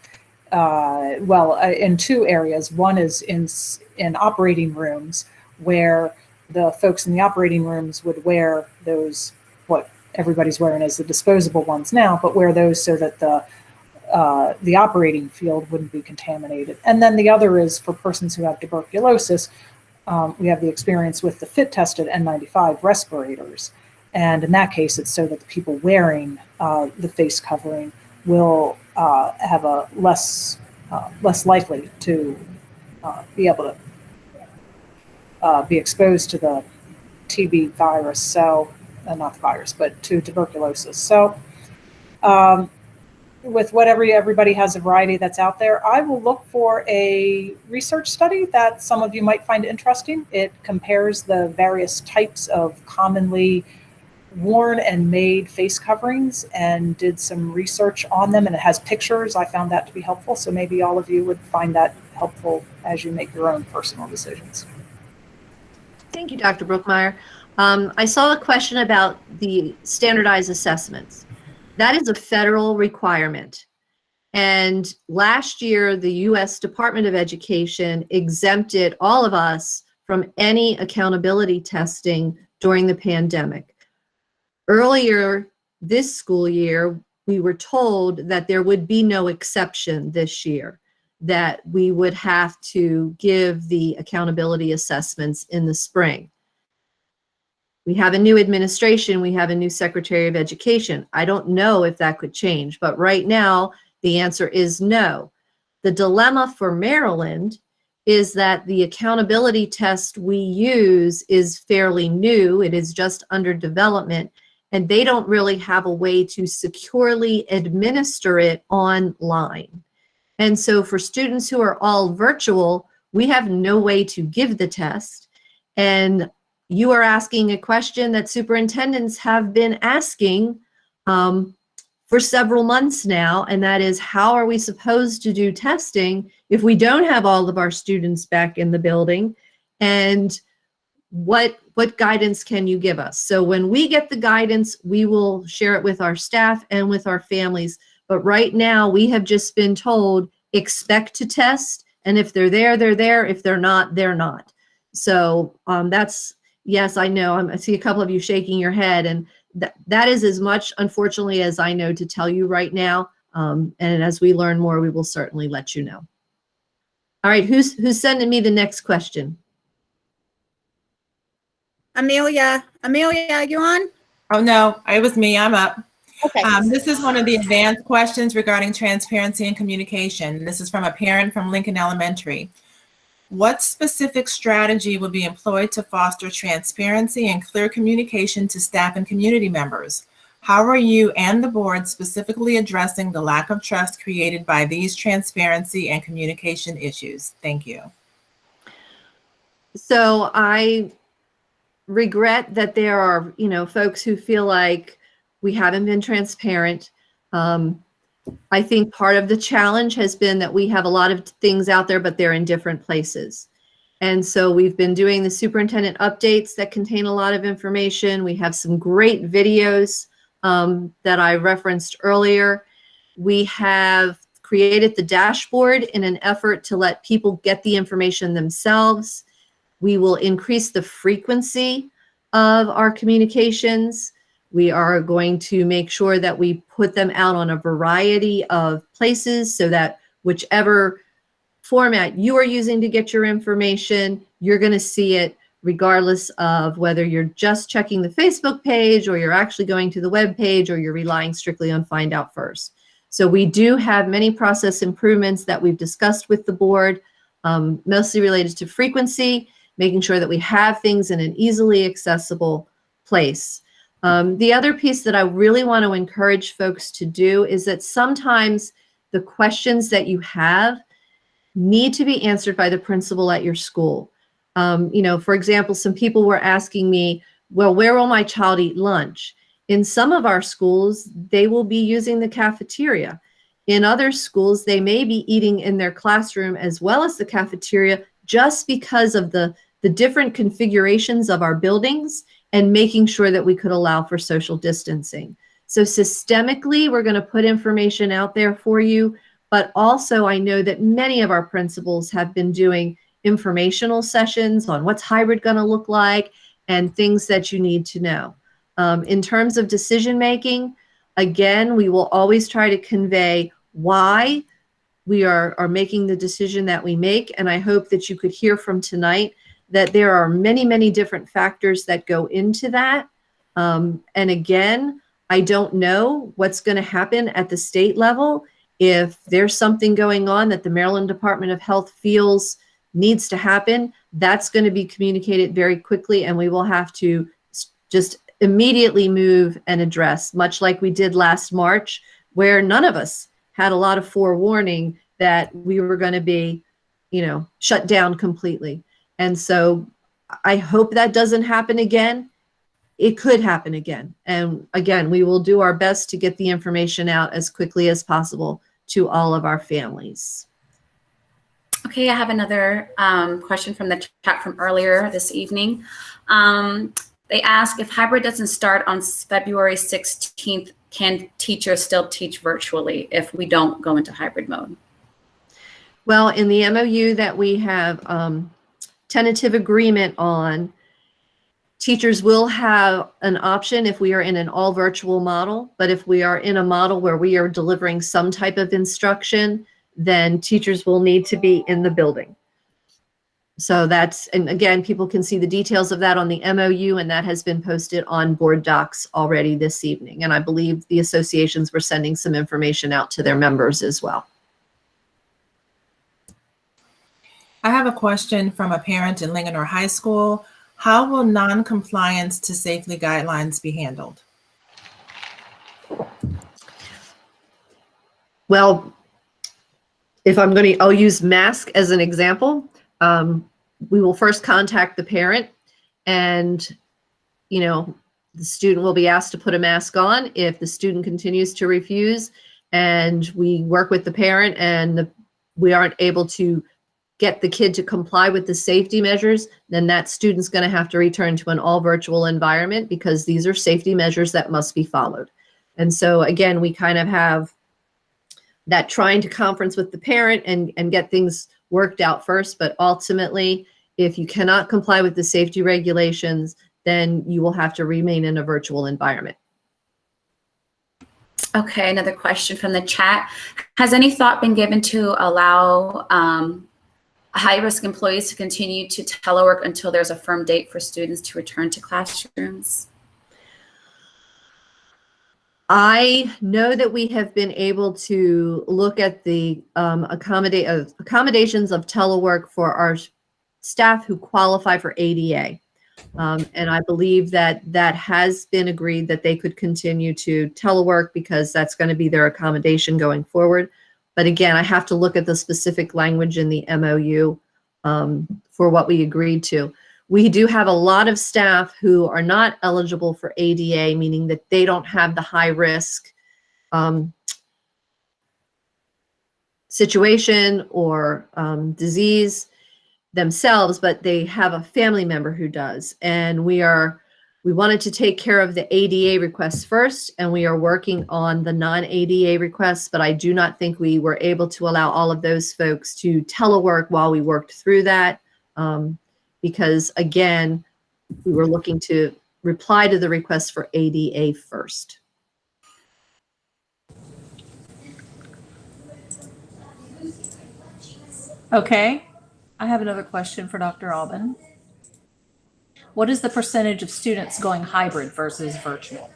in two areas. One is in operating rooms, where the folks in the operating rooms would wear those, what everybody's wearing as the disposable ones now, but wear those so that the operating field wouldn't be contaminated. And then the other is for persons who have tuberculosis. We have the experience with the fit-tested N95 respirators. And in that case, it's so that the people wearing the face covering will have a less likely to be able to be exposed to the TB virus. So, not the virus, but to tuberculosis. So, with whatever everybody has a variety that's out there, I will look for a research study that some of you might find interesting. It compares the various types of commonly worn and made face coverings and did some research on them, and it has pictures. I found that to be helpful, so maybe all of you would find that helpful as you make your own personal decisions. Thank you, Dr. Brookmeyer. I saw a question about the standardized assessments. That is a federal requirement. And last year, the U.S. Department of Education exempted all of us from any accountability testing during the pandemic. Earlier this school year, we were told that there would be no exception this year, that we would have to give the accountability assessments in the spring. We have a new administration, we have a new Secretary of Education. I don't know if that could change, but right now the answer is no. The dilemma for Maryland is that the accountability test we use is fairly new. It is just under development, and they don't really have a way to securely administer it online. And so for students who are all virtual, we have no way to give the test. And you are asking a question that superintendents have been asking for several months now, and that is, how are we supposed to do testing if we don't have all of our students back in the building? And what guidance can you give us? So when we get the guidance, we will share it with our staff and with our families. But right now, we have just been told, expect to test, and if they're there, they're there. If they're not, they're not. So that's, yes, I know. I see a couple of you shaking your head, and that is as much, unfortunately, as I know to tell you right now. And as we learn more, we will certainly let you know. All right, who's sending me the next question? Amelia, you on? Oh, no, it was me. I'm up. Okay. This is one of the advanced questions regarding transparency and communication. This is from a parent from Lincoln Elementary. What specific strategy will be employed to foster transparency and clear communication to staff and community members? How are you and the board specifically addressing the lack of trust created by these transparency and communication issues? Thank you. So I regret that there are, folks who feel like we haven't been transparent. I think part of the challenge has been that we have a lot of things out there, but they're in different places. And so we've been doing the superintendent updates that contain a lot of information. We have some great videos that I referenced earlier. We have created the dashboard in an effort to let people get the information themselves. We will increase the frequency of our communications. We are going to make sure that we put them out on a variety of places so that whichever format you are using to get your information, you're going to see it regardless of whether you're just checking the Facebook page or you're actually going to the web page or you're relying strictly on Find Out First. So we do have many process improvements that we've discussed with the board, mostly related to frequency, making sure that we have things in an easily accessible place. The other piece that I really want to encourage folks to do is that sometimes the questions that you have need to be answered by the principal at your school. For example, some people were asking me, well, where will my child eat lunch? In some of our schools, they will be using the cafeteria. In other schools, they may be eating in their classroom as well as the cafeteria, just because of the different configurations of our buildings and making sure that we could allow for social distancing. So systemically, we're going to put information out there for you, but also I know that many of our principals have been doing informational sessions on what's hybrid going to look like and things that you need to know. In terms of decision making, again, we will always try to convey why we are making the decision that we make, and I hope that you could hear from tonight that there are many, many different factors that go into that. And again, I don't know what's going to happen at the state level. If there's something going on that the Maryland Department of Health feels needs to happen, that's going to be communicated very quickly, and we will have to just immediately move and address, much like we did last March, where none of us had a lot of forewarning that we were going to be, shut down completely. And so I hope that doesn't happen again. It could happen again. And again, we will do our best to get the information out as quickly as possible to all of our families. Okay, I have another question from the chat from earlier this evening. They ask, if hybrid doesn't start on February 16th, can teachers still teach virtually if we don't go into hybrid mode? Well, in the MOU that we have tentative agreement on, teachers will have an option if we are in an all virtual model, but if we are in a model where we are delivering some type of instruction, then teachers will need to be in the building. So that's, and again, people can see the details of that on the MOU, and that has been posted on board docs already this evening. And I believe the associations were sending some information out to their members as well. I have a question from a parent in Linganore High School. How will non-compliance to safely guidelines be handled? Well, if I'm going to, I'll use mask as an example. we will first contact the parent, and, you know, the student will be asked to put a mask on. If the student continues to refuse, and we work with the parent and we aren't able to get the kid to comply with the safety measures, then that student's going to have to return to an all virtual environment, because these are safety measures that must be followed. And so again, we kind of have that trying to conference with the parent and get things worked out first. But ultimately, if you cannot comply with the safety regulations, then you will have to remain in a virtual environment. Okay, another question from the chat. Has any thought been given to allow high-risk employees to continue to telework until there's a firm date for students to return to classrooms? I know that we have been able to look at the accommodations of telework for our staff who qualify for ADA. And I believe that that has been agreed that they could continue to telework, because that's going to be their accommodation going forward. But again, I have to look at the specific language in the MOU for what we agreed to. We do have a lot of staff who are not eligible for ADA, meaning that they don't have the high risk situation or disease themselves, but they have a family member who does. And we wanted to take care of the ADA requests first, and we are working on the non-ADA requests, but I do not think we were able to allow all of those folks to telework while we worked through that, because again, we were looking to reply to the request for ADA first. Okay, I have another question for Dr. Albin. What is the percentage of students going hybrid versus virtual?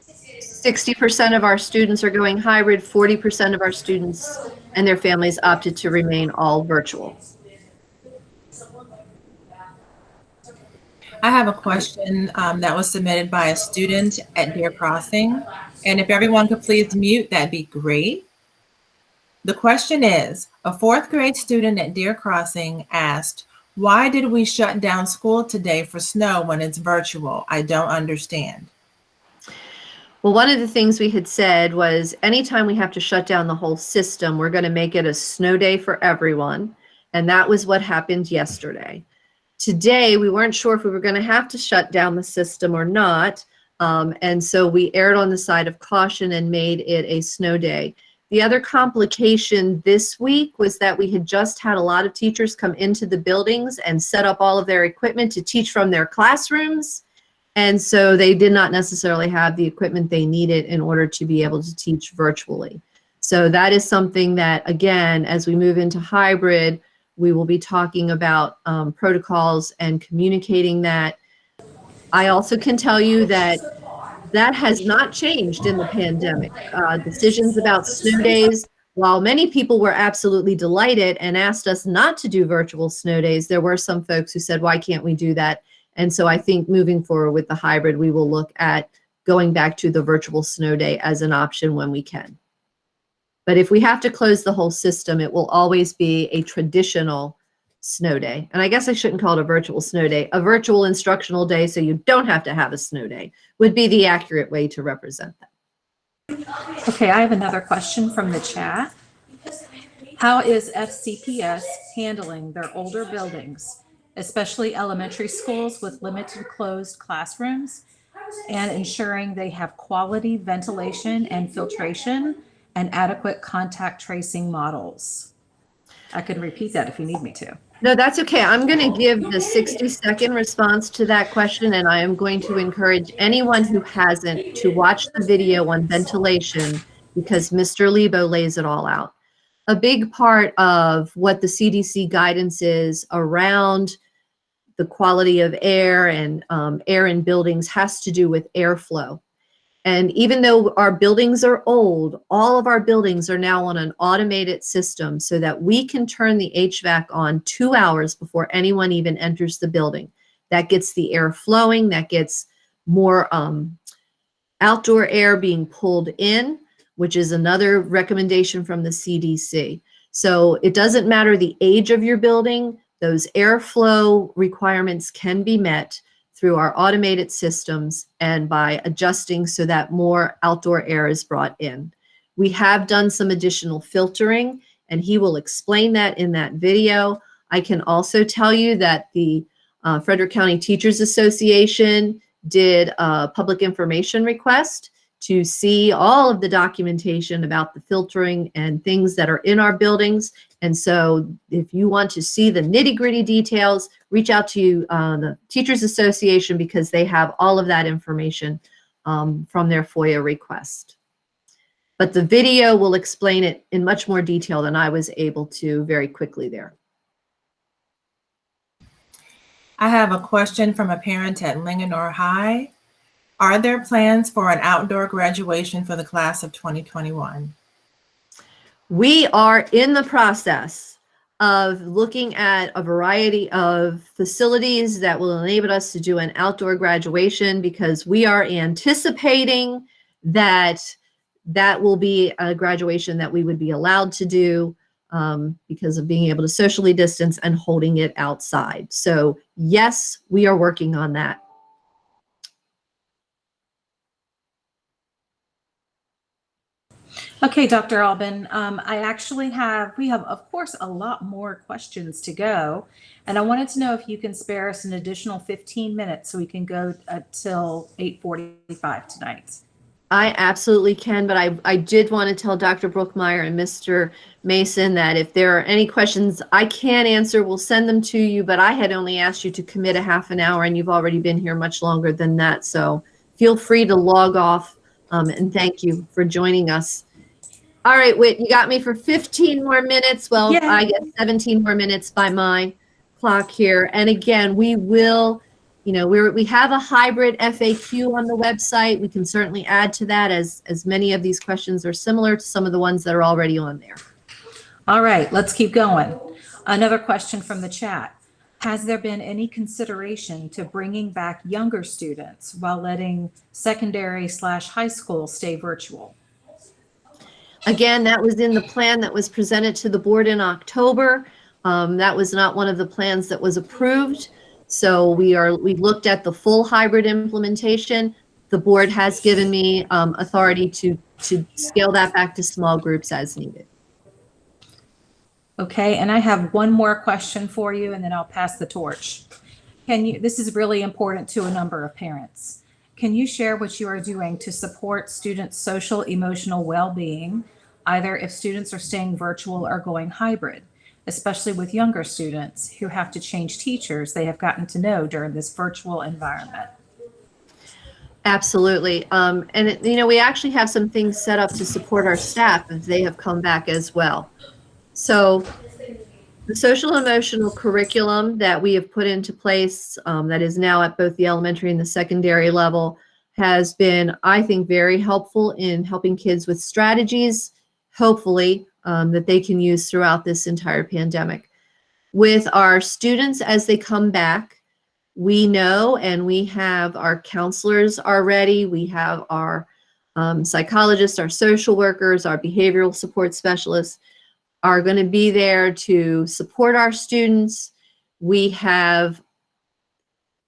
60% of our students are going hybrid, 40% of our students and their families opted to remain all virtual. I have a question that was submitted by a student at Deer Crossing. And if everyone could please mute, that'd be great. The question is, a 4th grade student at Deer Crossing asked, "Why did we shut down school today for snow when it's virtual? I don't understand." Well, one of the things we had said was anytime we have to shut down the whole system, we're going to make it a snow day for everyone. And that was what happened yesterday. Today, we weren't sure if we were going to have to shut down the system or not. And so we erred on the side of caution and made it a snow day. The other complication this week was that we had just had a lot of teachers come into the buildings and set up all of their equipment to teach from their classrooms. And so they did not necessarily have the equipment they needed in order to be able to teach virtually. So that is something that, again, as we move into hybrid, we will be talking about protocols and communicating that. I also can tell you that that has not changed in the pandemic. Decisions about snow days, while many people were absolutely delighted and asked us not to do virtual snow days, there were some folks who said, why can't we do that? And so I think moving forward with the hybrid, we will look at going back to the virtual snow day as an option when we can. But if we have to close the whole system, it will always be a traditional snow day. And I guess I shouldn't call it a virtual snow day. A virtual instructional day, so you don't have to have a snow day, would be the accurate way to represent that. Okay, I have another question from the chat. How is FCPS handling their older buildings, especially elementary schools with limited closed classrooms, and ensuring they have quality ventilation and filtration and adequate contact tracing models? I can repeat that if you need me to. No, that's okay. I'm going to give the 60-second response to that question, and I am going to encourage anyone who hasn't to watch the video on ventilation, because Mr. Lebo lays it all out. A big part of what the CDC guidance is around the quality of air and air in buildings has to do with airflow. And even though our buildings are old, all of our buildings are now on an automated system so that we can turn the HVAC on 2 hours before anyone even enters the building. That gets the air flowing, that gets more outdoor air being pulled in, which is another recommendation from the CDC. So it doesn't matter the age of your building, those airflow requirements can be met through our automated systems and by adjusting so that more outdoor air is brought in. We have done some additional filtering, and he will explain that in that video. I can also tell you that the Frederick County Teachers Association did a public information request to see all of the documentation about the filtering and things that are in our buildings. And so if you want to see the nitty-gritty details, reach out to the Teachers Association because they have all of that information from their FOIA request. But the video will explain it in much more detail than I was able to very quickly there. I have a question from a parent at Linganore High. Are there plans for an outdoor graduation for the class of 2021? We are in the process of looking at a variety of facilities that will enable us to do an outdoor graduation because we are anticipating that that will be a graduation that we would be allowed to do because of being able to socially distance and holding it outside. So yes, we are working on that. Okay, Dr. Albin, we have, of course, a lot more questions to go. And I wanted to know if you can spare us an additional 15 minutes so we can go till 8:45 tonight. I absolutely can, but I did want to tell Dr. Brookmeyer and Mr. Mason that if there are any questions I can't answer, we'll send them to you, but I had only asked you to commit a half an hour and you've already been here much longer than that. So feel free to log off and thank you for joining us. All right, Whit, you got me for 15 more minutes. Well, yeah. I guess 17 more minutes by my clock here. And again, we will, we have a hybrid FAQ on the website. We can certainly add to that as many of these questions are similar to some of the ones that are already on there. All right, let's keep going. Another question from the chat. Has there been any consideration to bringing back younger students while letting secondary/high school stay virtual? Again, that was in the plan that was presented to the board in October. That was not one of the plans that was approved. So we looked at the full hybrid implementation. The board has given me authority to scale that back to small groups as needed. Okay, and I have one more question for you, and then I'll pass the torch. This is really important to a number of parents. Can you share what you are doing to support students' social emotional well-being, either if students are staying virtual or going hybrid, especially with younger students who have to change teachers they have gotten to know during this virtual environment? Absolutely. We actually have some things set up to support our staff as they have come back as well. So the social emotional curriculum that we have put into place that is now at both the elementary and the secondary level has been, I think, very helpful in helping kids with strategies, hopefully, that they can use throughout this entire pandemic. With our students as they come back, we know and we have our counselors are ready. We have our psychologists, our social workers, our behavioral support specialists are going to be there to support our students.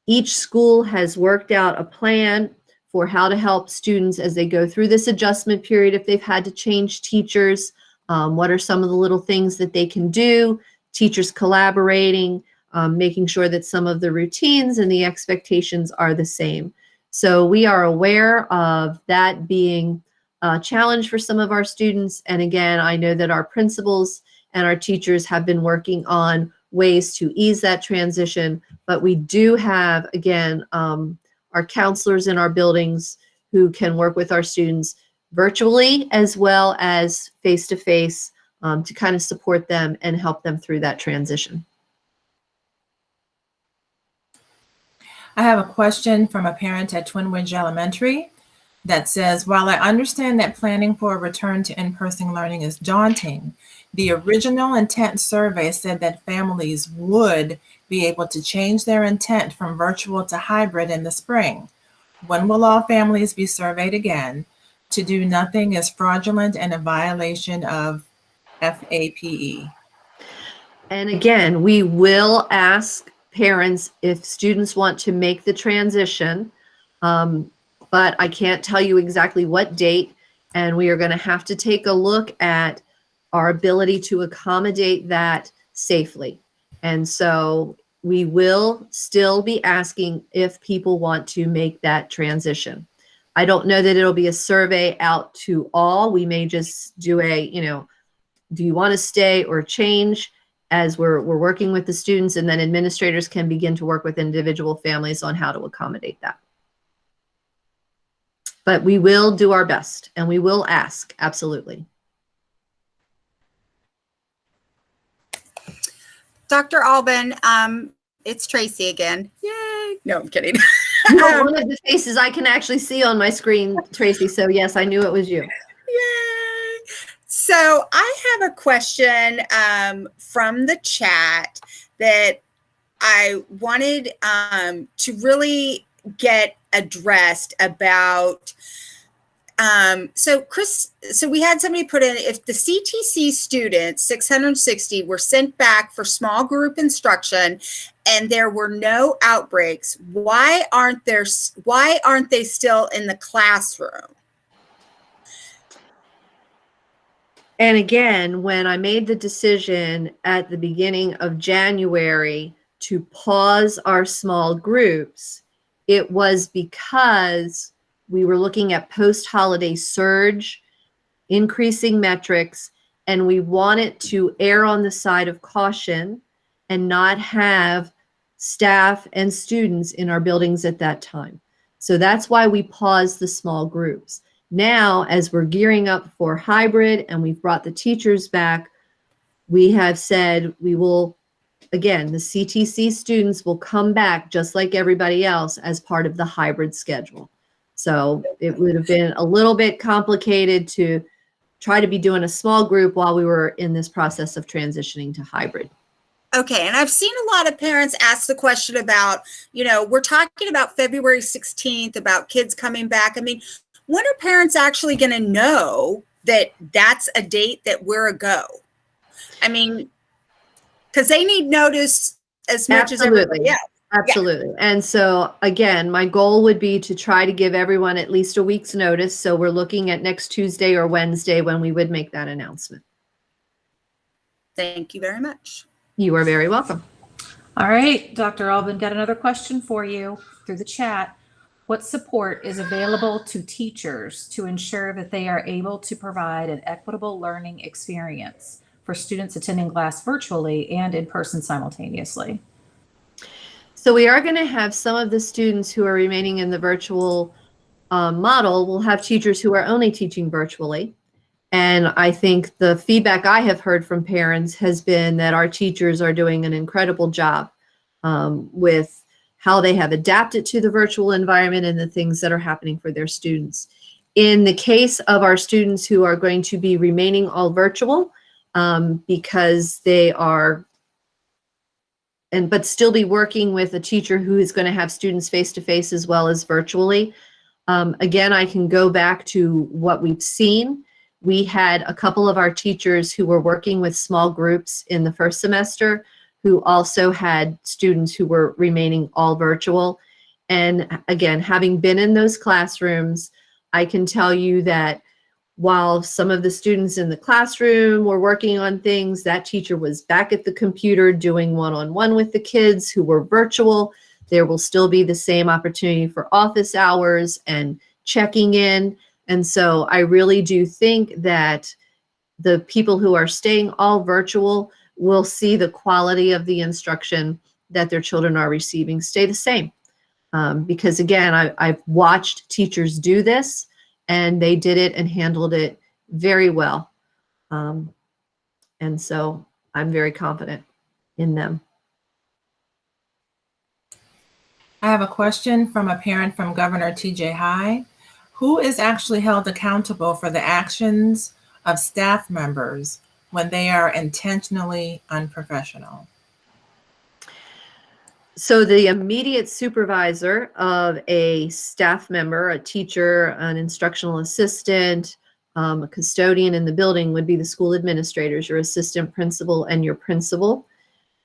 Each school has worked out a plan for how to help students as they go through this adjustment period if they've had to change teachers. What are some of the little things that they can do? Teachers collaborating, making sure that some of the routines and the expectations are the same. So we are aware of that being a challenge for some of our students. And again, I know that our principals and our teachers have been working on ways to ease that transition, but we do have, again, our counselors in our buildings who can work with our students virtually as well as face-to-face to kind of support them and help them through that transition. I have a question from a parent at Twin Ridge Elementary that says, while I understand that planning for a return to in-person learning is daunting, the original intent survey said that families would be able to change their intent from virtual to hybrid in the spring. When will all families be surveyed again? To do nothing is fraudulent and a violation of FAPE. And again, we will ask parents if students want to make the transition, but I can't tell you exactly what date, and we are going to have to take a look at our ability to accommodate that safely. And so we will still be asking if people want to make that transition. I don't know that it'll be a survey out to all. We may just do a, do you want to stay or change, as we're working with the students, and then administrators can begin to work with individual families on how to accommodate that. But we will do our best, and we will ask, absolutely. Dr. Albin, it's Tracy again. Yay. No, I'm kidding. You're one of the faces I can actually see on my screen, Tracy, so yes, I knew it was you. Yay. So I have a question from the chat that I wanted to really get addressed about. So we had somebody put in, if the CTC students, 660, were sent back for small group instruction and there were no outbreaks, why aren't they still in the classroom? And again, when I made the decision at the beginning of January to pause our small groups, it was because we were looking at post-holiday surge, increasing metrics, and we wanted to err on the side of caution and not have staff and students in our buildings at that time. So that's why we paused the small groups. Now, as we're gearing up for hybrid and we've brought the teachers back, we have said we will, again, the CTC students will come back just like everybody else as part of the hybrid schedule. So it would have been a little bit complicated to try to be doing a small group while we were in this process of transitioning to hybrid. Okay, and I've seen a lot of parents ask the question about, we're talking about February 16th, about kids coming back. I mean, when are parents actually going to know that that's a date that we're a go? I mean, because they need notice as much as everybody else. Absolutely. Yeah. And so again, my goal would be to try to give everyone at least a week's notice. So we're looking at next Tuesday or Wednesday when we would make that announcement. Thank you very much. You are very welcome. All right, Dr. Albin, got another question for you through the chat. What support is available to teachers to ensure that they are able to provide an equitable learning experience for students attending class virtually and in person simultaneously? So we are going to have some of the students who are remaining in the virtual model will have teachers who are only teaching virtually. And I think the feedback I have heard from parents has been that our teachers are doing an incredible job with how they have adapted to the virtual environment and the things that are happening for their students. In the case of our students who are going to be remaining all virtual because they are but still be working with a teacher who is going to have students face-to-face as well as virtually. Again, I can go back to what we've seen. We had a couple of our teachers who were working with small groups in the first semester who also had students who were remaining all virtual. And again, having been in those classrooms, I can tell you that while some of the students in the classroom were working on things, that teacher was back at the computer doing one-on-one with the kids who were virtual. There will still be the same opportunity for office hours and checking in. And so I really do think that the people who are staying all virtual will see the quality of the instruction that their children are receiving stay the same. Because again, I've watched teachers do this, and they did it and handled it very well. And so I'm very confident in them. I have a question from a parent from Governor TJ High. Who is actually held accountable for the actions of staff members when they are intentionally unprofessional? So the immediate supervisor of a staff member, a teacher, an instructional assistant, A custodian in the building would be the school administrators, your assistant principal, and your principal.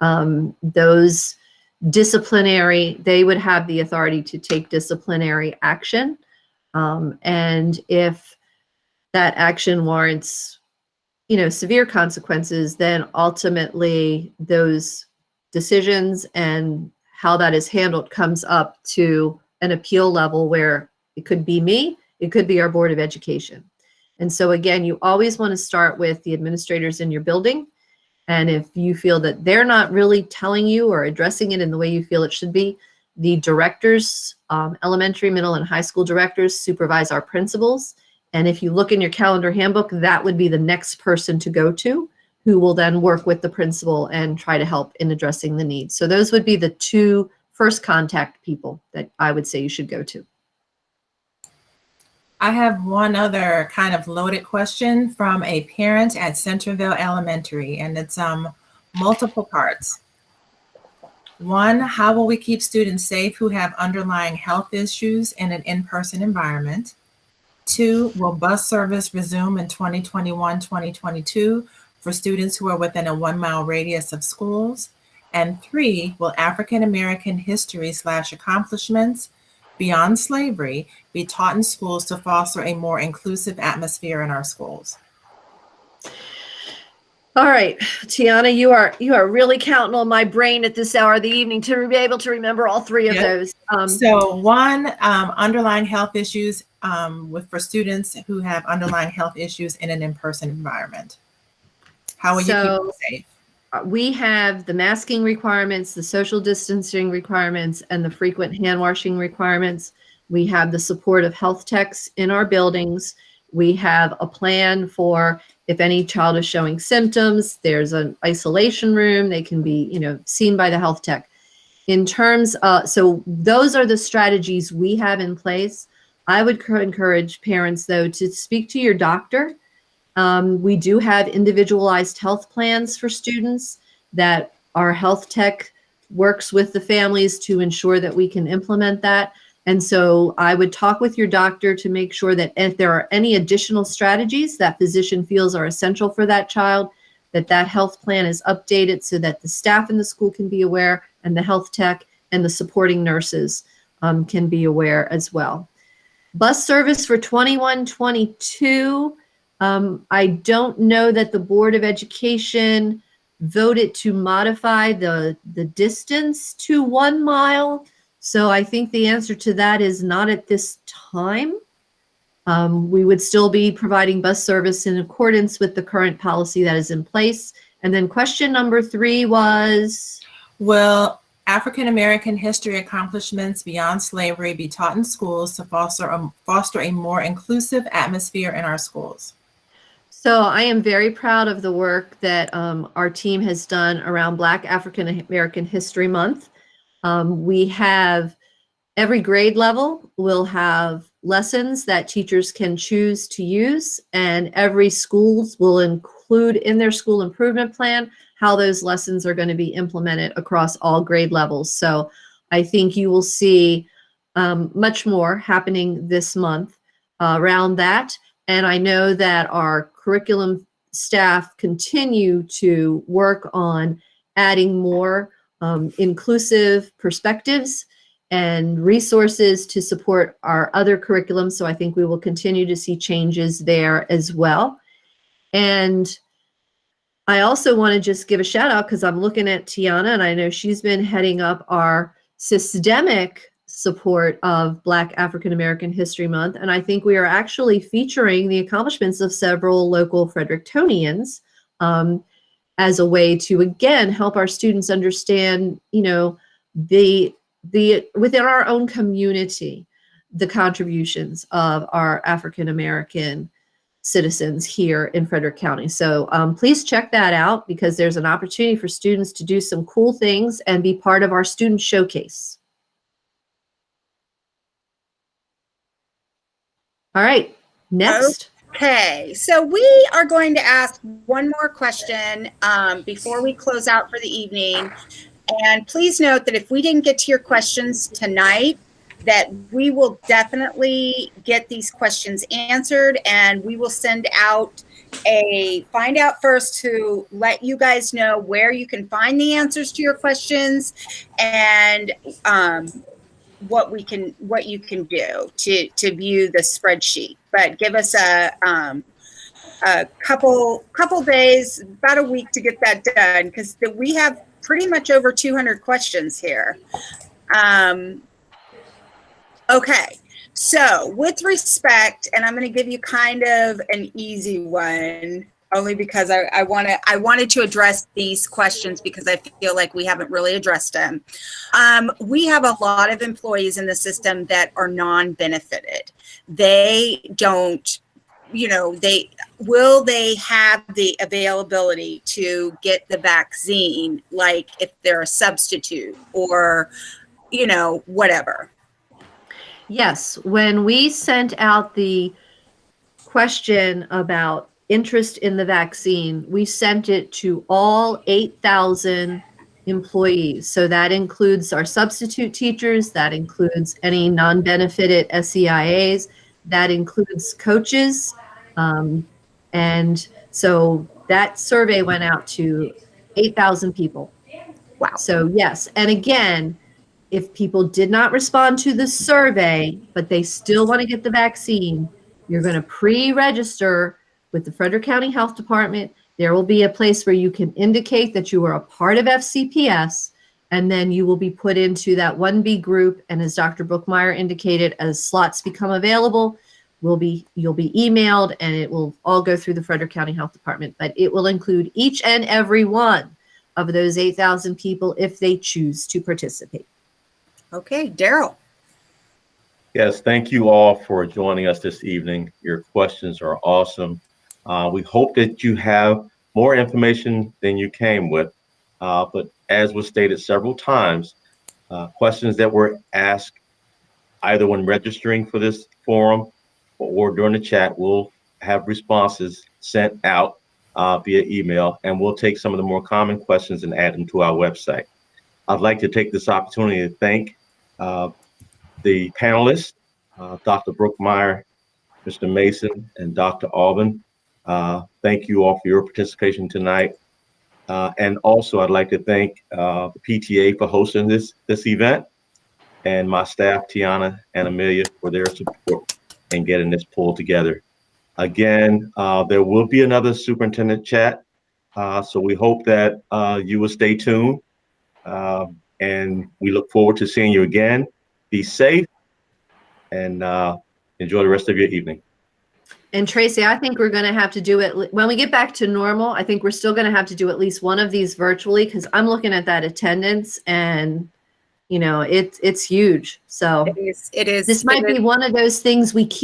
Those disciplinary, they would have the authority to take disciplinary action. And if that action warrants, severe consequences, then ultimately those decisions and how that is handled comes up to an appeal level where it could be me, it could be our Board of Education. And so again, you always want to start with the administrators in your building. And if you feel that they're not really telling you or addressing it in the way you feel it should be, the directors, elementary, middle, and high school directors supervise our principals. And if you look in your calendar handbook, that would be the next person to go to, who will then work with the principal and try to help in addressing the needs. So those would be the two first contact people that I would say you should go to. I have one other kind of loaded question from a parent at Centerville Elementary, and it's multiple parts. One, how will we keep students safe who have underlying health issues in an in-person environment? Two, will bus service resume in 2021-2022 for students who are within a 1-mile radius of schools? And three, will African American history / accomplishments beyond slavery be taught in schools to foster a more inclusive atmosphere in our schools? All right, Tiana, you are really counting on my brain at this hour of the evening to be able to remember all three of those. So one, underlying health issues for students who have underlying health issues in an in-person environment. How will you keep them safe? We have the masking requirements, the social distancing requirements, and the frequent hand washing requirements. We have the support of health techs in our buildings. We have a plan for if any child is showing symptoms, there's an isolation room. They can be, seen by the health tech. In terms of, so those are the strategies we have in place. I would encourage parents, though, to speak to your doctor. We do have individualized health plans for students that our health tech works with the families to ensure that we can implement that. And so I would talk with your doctor to make sure that if there are any additional strategies that physician feels are essential for that child, that health plan is updated so that the staff in the school can be aware, and the health tech and the supporting nurses can be aware as well. Bus service for 21-22. I don't know that the Board of Education voted to modify the distance to 1 mile. So I think the answer to that is not at this time. We would still be providing bus service in accordance with the current policy that is in place. And then question number 3 was? Will African American history accomplishments beyond slavery be taught in schools to foster a more inclusive atmosphere in our schools? So I am very proud of the work that our team has done around Black African American History Month. We have every grade level will have lessons that teachers can choose to use, and every schools will include in their school improvement plan how those lessons are going to be implemented across all grade levels. So I think you will see much more happening this month around that. And I know that our curriculum staff continue to work on adding more inclusive perspectives and resources to support our other curriculum. So I think we will continue to see changes there as well. And I also want to just give a shout out because I'm looking at Tiana, and I know she's been heading up our systemic support of Black African American History Month. And I think we are actually featuring the accomplishments of several local Frederictonians as a way to, again, help our students understand, the within our own community, the contributions of our African American citizens here in Frederick County. So please check that out, because there's an opportunity for students to do some cool things and be part of our student showcase. All right, next. Okay, so we are going to ask one more question before we close out for the evening. And please note that if we didn't get to your questions tonight, that we will definitely get these questions answered, and we will send out find out first to let you guys know where you can find the answers to your questions, and what you can do to view the spreadsheet. But give us a couple days, about a week, to get that done, because we have pretty much over 200 questions here. Okay, so with respect, and I'm going to give you kind of an easy one, only because I wanted to address these questions because I feel like we haven't really addressed them. We have a lot of employees in the system that are non-benefited. They don't, will they have the availability to get the vaccine, like if they're a substitute or, whatever? Yes, when we sent out the question about interest in the vaccine, we sent it to all 8,000 employees. So that includes our substitute teachers, that includes any non-benefited SEIAs, that includes coaches. And so that survey went out to 8,000 people. Wow. So yes, and again, if people did not respond to the survey, but they still want to get the vaccine, you're going to pre-register with the Frederick County Health Department. There will be a place where you can indicate that you are a part of FCPS, and then you will be put into that 1B group. And as Dr. Brookmeyer indicated, as slots become available, you'll be emailed, and it will all go through the Frederick County Health Department. But it will include each and every one of those 8,000 people if they choose to participate. Okay, Daryl. Yes, thank you all for joining us this evening. Your questions are awesome. We hope that you have more information than you came with, but as was stated several times, questions that were asked either when registering for this forum or during the chat, we'll have responses sent out via email, and we'll take some of the more common questions and add them to our website. I'd like to take this opportunity to thank the panelists, Dr. Brookmeyer, Mr. Mason, and Dr. Alban. Thank you all for your participation tonight. And also I'd like to thank the PTA for hosting this event, and my staff, Tiana and Amelia, for their support in getting this pulled together. Again, there will be another superintendent chat, so we hope that you will stay tuned. And we look forward to seeing you again. Be safe and enjoy the rest of your evening. And Tracy, I think we're going to have to do it when we get back to normal. I think we're still going to have to do at least one of these virtually, because I'm looking at that attendance, and it's huge. So it is. This might be one of those things we keep